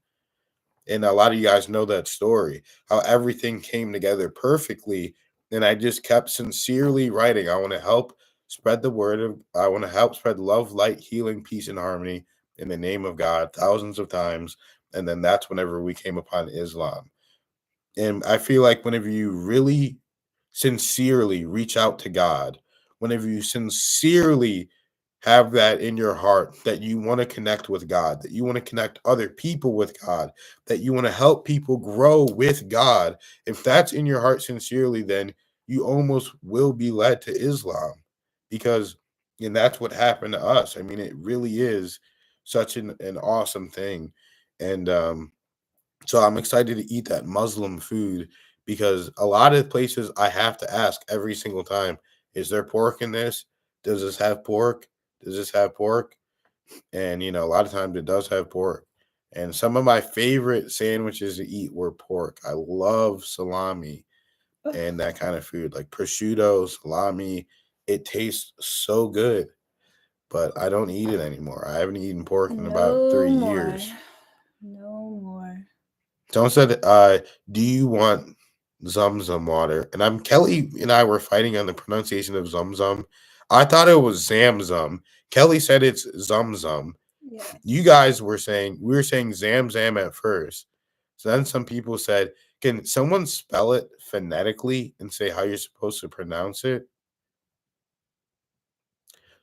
And a lot of you guys know that story, how everything came together perfectly. And I just kept sincerely writing. I want to help spread the word I want to help spread love, light, healing, peace, and harmony in the name of God thousands of times. And then that's whenever we came upon Islam. And I feel like whenever you really sincerely reach out to God, whenever you sincerely have that in your heart, that you want to connect with God, that you want to connect other people with God, that you want to help people grow with God, if that's in your heart sincerely, then you almost will be led to Islam, and that's what happened to us. I mean, it really is such an awesome thing. And so I'm excited to eat that Muslim food, because a lot of places I have to ask every single time, is there pork in this? Does this have pork? Does this have pork? And, a lot of times it does have pork. And some of my favorite sandwiches to eat were pork. I love salami and that kind of food, like prosciutto, salami. It tastes so good, but I don't eat it anymore. I haven't eaten pork in about 3 years. No more. Someone said, do you want Zamzam water? And Kelly and I were fighting on the pronunciation of Zamzam. I thought it was Zamzam. Kelly said it's Zamzam. Yeah. You guys we were saying Zamzam at first. So then some people said, can someone spell it phonetically and say how you're supposed to pronounce it?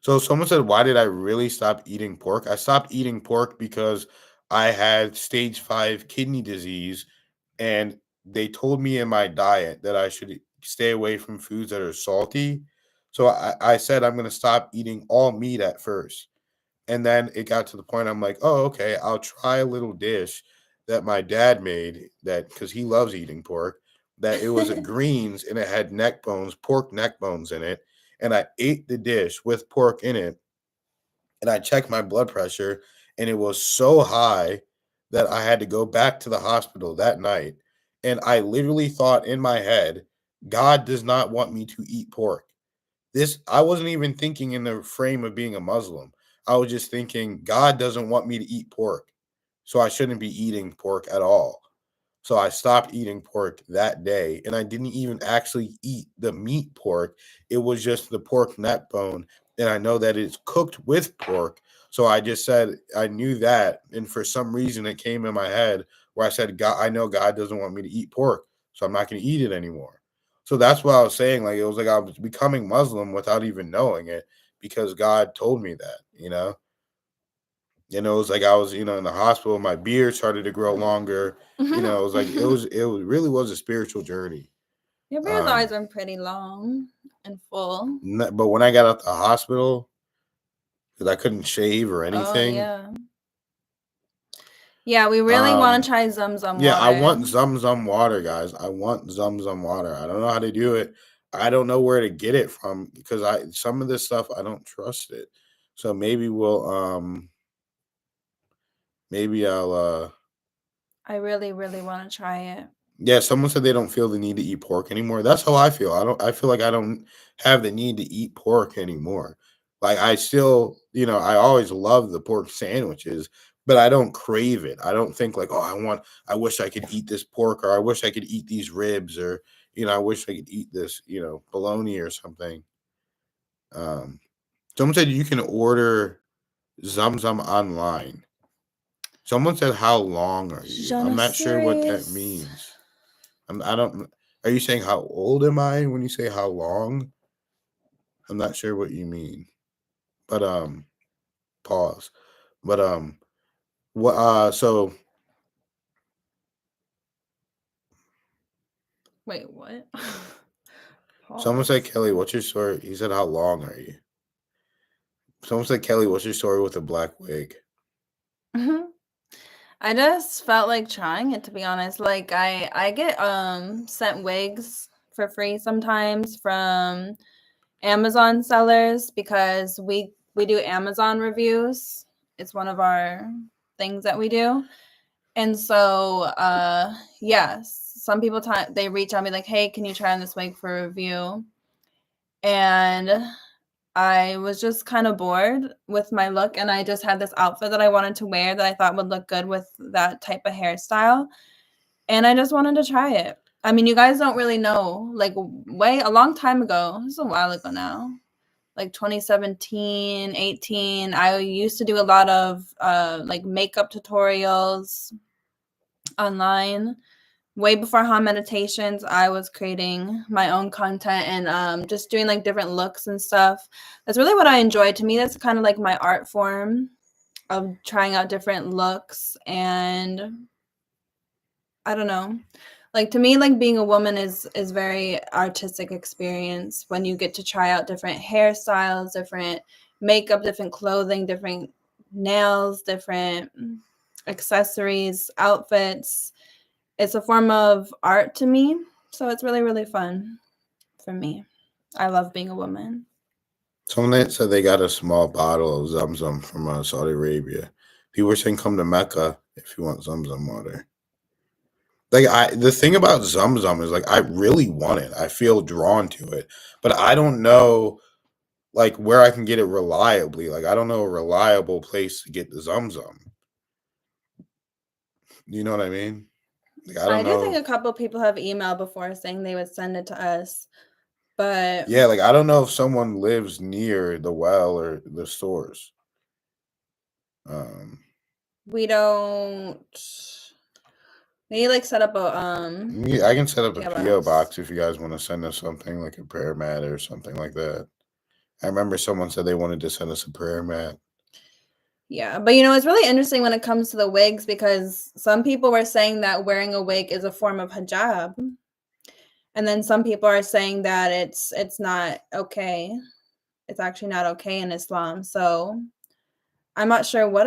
So someone said, why did I really stop eating pork? I stopped eating pork because I had stage 5 kidney disease, and they told me in my diet that I should stay away from foods that are salty. So I said I'm going to stop eating all meat at first. And then it got to the point I'm like, oh, okay, I'll try a little dish that my dad made, that because he loves eating pork, that it was greens and it had pork neck bones in it. And I ate the dish with pork in it. And I checked my blood pressure, and it was so high that I had to go back to the hospital that night. And I literally thought in my head, God does not want me to eat pork. I wasn't even thinking in the frame of being a Muslim. I was just thinking, God doesn't want me to eat pork, so I shouldn't be eating pork at all. So I stopped eating pork that day, and I didn't even actually eat the meat pork. It was just the pork neck bone, and I know that it's cooked with pork. So I just said I knew that, and for some reason it came in my head where I said, God, I know God doesn't want me to eat pork, so I'm not going to eat it anymore. So that's what I was saying. Like, it was like I was becoming Muslim without even knowing it because God told me that, it was like I was, in the hospital, my beard started to grow longer. It was like it really was a spiritual journey. Your beard's always been pretty long and full. But when I got out the hospital, because I couldn't shave or Oh, anything. yeah. Yeah, we really want to try Zamzam water. Yeah, I want Zamzam water, guys. I want Zamzam water. I don't know how to do it. I don't know where to get it from because some of this stuff I don't trust it. So maybe I'll I really, really want to try it. Yeah, someone said they don't feel the need to eat pork anymore. That's how I feel. I feel like I don't have the need to eat pork anymore. Like I still, I always love the pork sandwiches, but I don't crave it. I don't think like, oh, I wish I could eat this pork, or I wish I could eat these ribs, or I wish I could eat this, bologna or something. Someone said you can order Zamzam online. Someone said, how long are you? I'm not sure what that means. I don't. Are you saying how old am I when you say how long? I'm not sure what you mean. But pause. But what so Wait, what? someone said, Kelly, what's your story? He said, how long are you? Someone said, Kelly, what's your story with the black wig? I just felt like trying it, to be honest. Like I get sent wigs for free sometimes from Amazon sellers because we do Amazon reviews. It's one of our things that we do. And so yes, some people they reach out and be like, "Hey, can you try on this wig for review?" And I was just kind of bored with my look, and I just had this outfit that I wanted to wear that I thought would look good with that type of hairstyle, and I just wanted to try it. I mean, you guys don't really know, like a long time ago, this is a while ago now, like 2017, 18, I used to do a lot of like makeup tutorials online. Way before Han Meditations, I was creating my own content and just doing like different looks and stuff. That's really what I enjoy. To me, that's kind of like my art form of trying out different looks. And I don't know. Like to me, like being a woman is very artistic experience when you get to try out different hairstyles, different makeup, different clothing, different nails, different accessories, outfits. It's a form of art to me, so it's really, really fun for me. I love being a woman. Someone said they got a small bottle of Zamzam from Saudi Arabia. People were saying come to Mecca if you want Zamzam water. Like the thing about Zamzam is like I really want it. I feel drawn to it, but I don't know like where I can get it reliably. Like I don't know a reliable place to get the Zamzam. You know what I mean? Like I do think a couple people have emailed before saying they would send it to us, but yeah, like I don't know if someone lives near the well or the stores. We don't. We need like set up a Yeah, I can set up a PO box. box if you guys want to send us something like a prayer mat or something like that. I remember someone said they wanted to send us a prayer mat. Yeah, but it's really interesting when it comes to the wigs because some people were saying that wearing a wig is a form of hijab. And then some people are saying that it's not okay. It's actually not okay in Islam. So I'm not sure what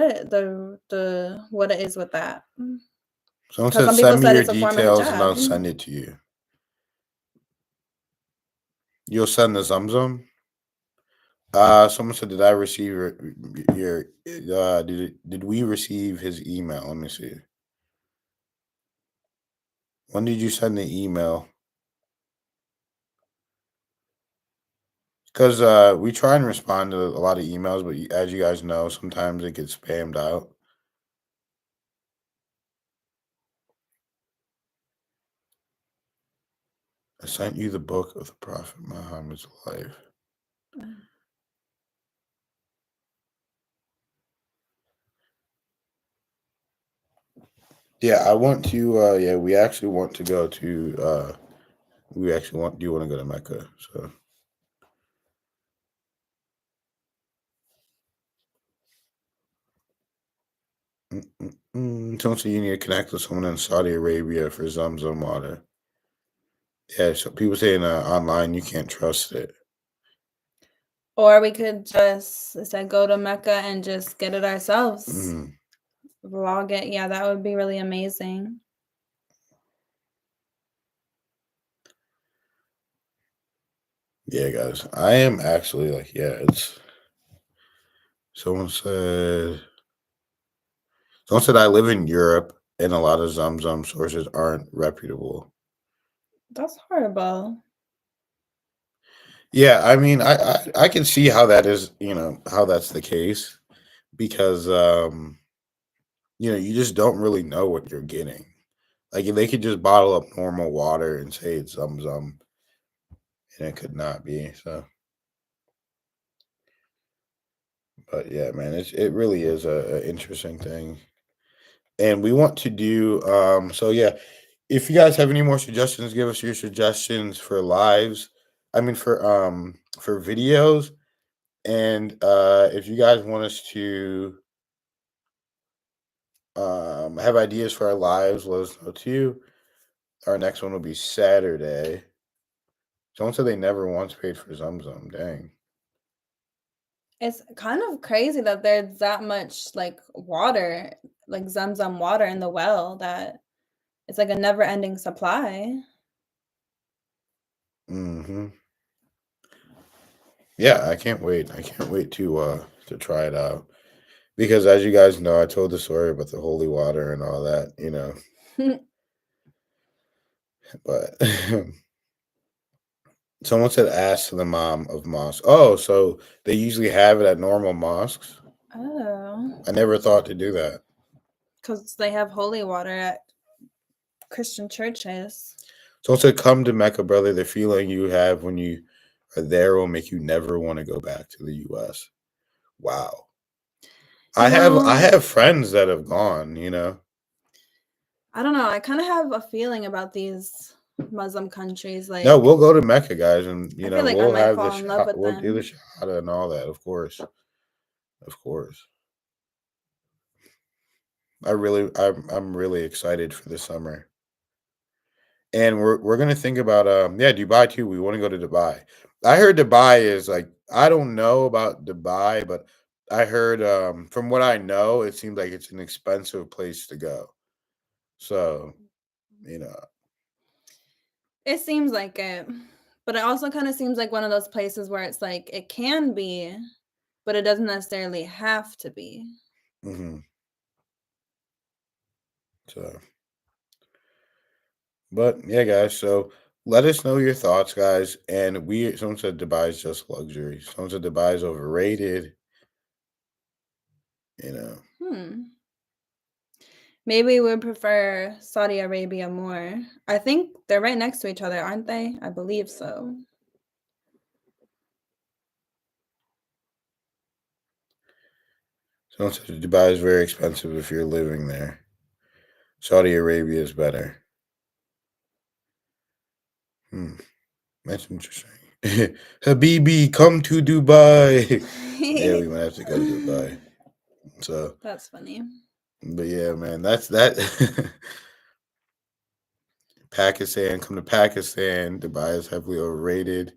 what it is with that. Someone said send me your details and I'll send it to you. You'll send the Zamzam? Someone said, did I receive your did we receive his email? Let me see. When did you send the email? Because we try and respond to a lot of emails, but as you guys know, sometimes it gets spammed out. I sent you the book of the Prophet Muhammad's life. Yeah, I want to. Yeah, we actually want to go to. We actually want. Do you want to go to Mecca? So. Someone said you need to connect with someone in Saudi Arabia for Zamzam water. Yeah, so people saying online you can't trust it. Or we could just go to Mecca and just get it ourselves. Vlog it. Yeah, that would be really amazing. Yeah, guys. I am actually like, yeah, it's someone said I live in Europe and a lot of Zamzam sources aren't reputable. That's horrible. Yeah, I mean, I can see how that is, how that's the case because you just don't really know what you're getting. Like if they could just bottle up normal water and say it's Zamzam, and it could not be. So, but yeah, man, it really is a interesting thing, and we want to do. So yeah, if you guys have any more suggestions, give us your suggestions for lives. I mean for videos, and if you guys want us to have ideas for our lives, let us know too. Our next one will be Saturday. Someone said they never once paid for Zamzam. Dang. It's kind of crazy that there's that much like water, like Zamzam water in the well, that it's like a never-ending supply. Yeah, I can't wait. I can't wait to try it out. Because as you guys know, I told the story about the holy water and all that, But someone said ask the mom of mosque. Oh, so they usually have it at normal mosques? Oh. I never thought to do that. Because they have holy water at Christian churches. Someone said come to Mecca, brother. The feeling you have when you are there will make you never want to go back to the US. Wow. I have friends that have gone, I don't know. I kind of have a feeling about these Muslim countries. Like, no, we'll go to Mecca, guys, and I feel like I we'll might have fall in love with we'll do the them. shahada and all that, of course. I'm really excited for the summer, and we're gonna think about Dubai too. We want to go to Dubai. I heard Dubai is like, I don't know about Dubai, but I heard from what I know, it seems like it's an expensive place to go. So, It seems like it, but it also kind of seems like one of those places where it's like it can be, but it doesn't necessarily have to be. So, but yeah, guys. So let us know your thoughts, guys. And someone said Dubai is just luxury. Someone said Dubai is overrated. Maybe we prefer Saudi Arabia more. I think they're right next to each other, aren't they? I believe so. Someone said Dubai is very expensive if you're living there. Saudi Arabia is better. That's interesting. Habibi, come to Dubai. Yeah, we might have to go to Dubai. So that's funny. But yeah, man, that's that. Pakistan, come to Pakistan. Dubai is heavily overrated,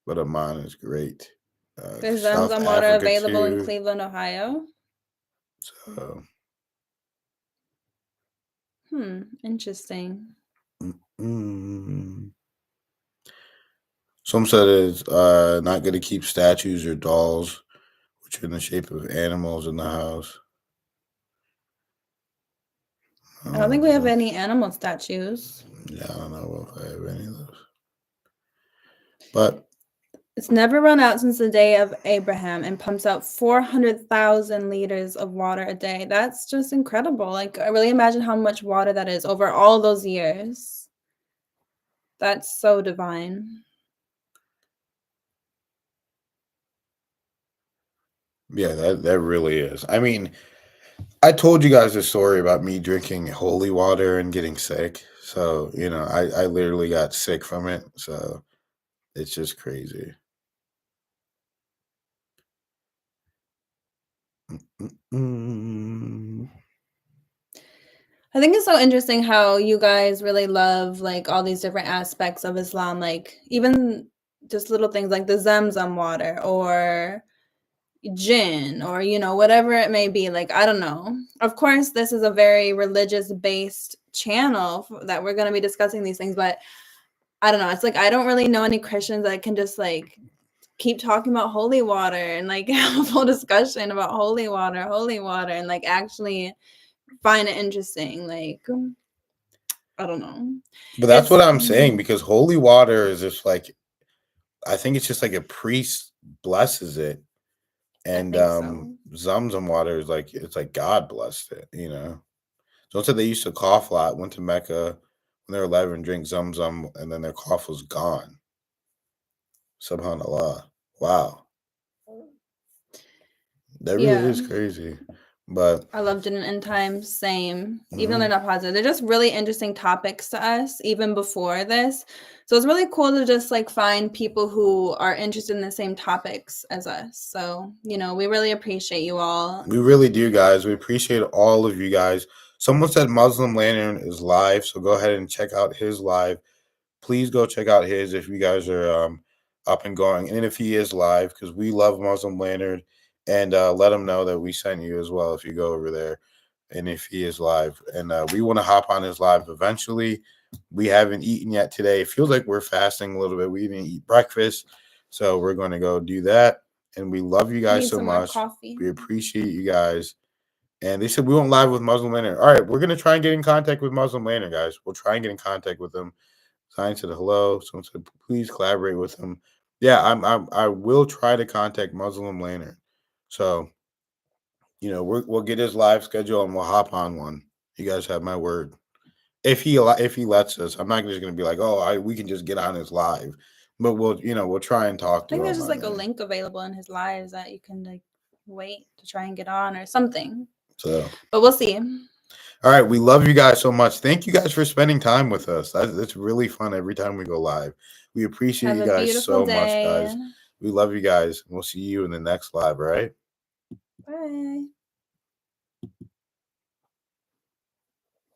but Oman is great. There's South Zamzam water Africa available in too. Cleveland, Ohio. So, Interesting. Some said it's not going to keep statues or dolls, which are in the shape of animals in the house. I don't think we have any animal statues. Yeah, I don't know if I have any of those. But it's never run out since the day of Abraham and pumps out 400,000 liters of water a day. That's just incredible. Like, I really imagine how much water that is over all those years. That's so divine. Yeah, that really is. I mean, I told you guys a story about me drinking holy water and getting sick. So, I literally got sick from it. So it's just crazy. Mm-mm. I think it's so interesting how you guys really love like all these different aspects of Islam, like even just little things like the Zamzam water or Jinn or whatever it may be. Like, I don't know. Of course, this is a very religious based channel that we're going to be discussing these things, but I don't know. It's like I don't really know any Christians that can just like keep talking about holy water and like have a full discussion about holy water, and like actually find it interesting. Like, I don't know. But that's what I'm saying, because holy water is just like, I think it's just like a priest blesses it. And Zamzam water is like, it's like God blessed it, So said they used to cough a lot, went to Mecca when they were 11, drink Zamzam, and then their cough was gone. Subhanallah. Wow. That really is crazy. But I loved it in end times, same. Even though they're not positive, they're just really interesting topics to us, even before this. So it's really cool to just like find people who are interested in the same topics as us. So, we really appreciate you all. We really do, guys. We appreciate all of you guys. Someone said Muslim Lantern is live, so go ahead and check out his live. Please go check out his if you guys are up and going, and if he is live, because we love Muslim Lantern, and let him know that we sent you as well if you go over there, and if he is live. And we want to hop on his live eventually. We haven't eaten yet today. It feels like we're fasting a little bit. We didn't eat breakfast, so we're going to go do that. And we love you guys so much. We appreciate you guys. And they said we went live with Muslim Lantern. All right, we're going to try and get in contact with Muslim Lantern, guys. We'll try and get in contact with them. Sign said hello. Someone said please collaborate with him. Yeah, I will try to contact Muslim Lantern. So, we'll get his live schedule and we'll hop on one. You guys have my word. If he lets us, I'm not just going to be like, we can just get on his live, but we'll try and talk to him. I think there's just like a link available in his lives that you can like wait to try and get on or something. So, but we'll see. All right, we love you guys so much. Thank you guys for spending time with us. That's really fun every time we go live. We appreciate you guys so much, guys. We love you guys. We'll see you in the next live, all right? Bye.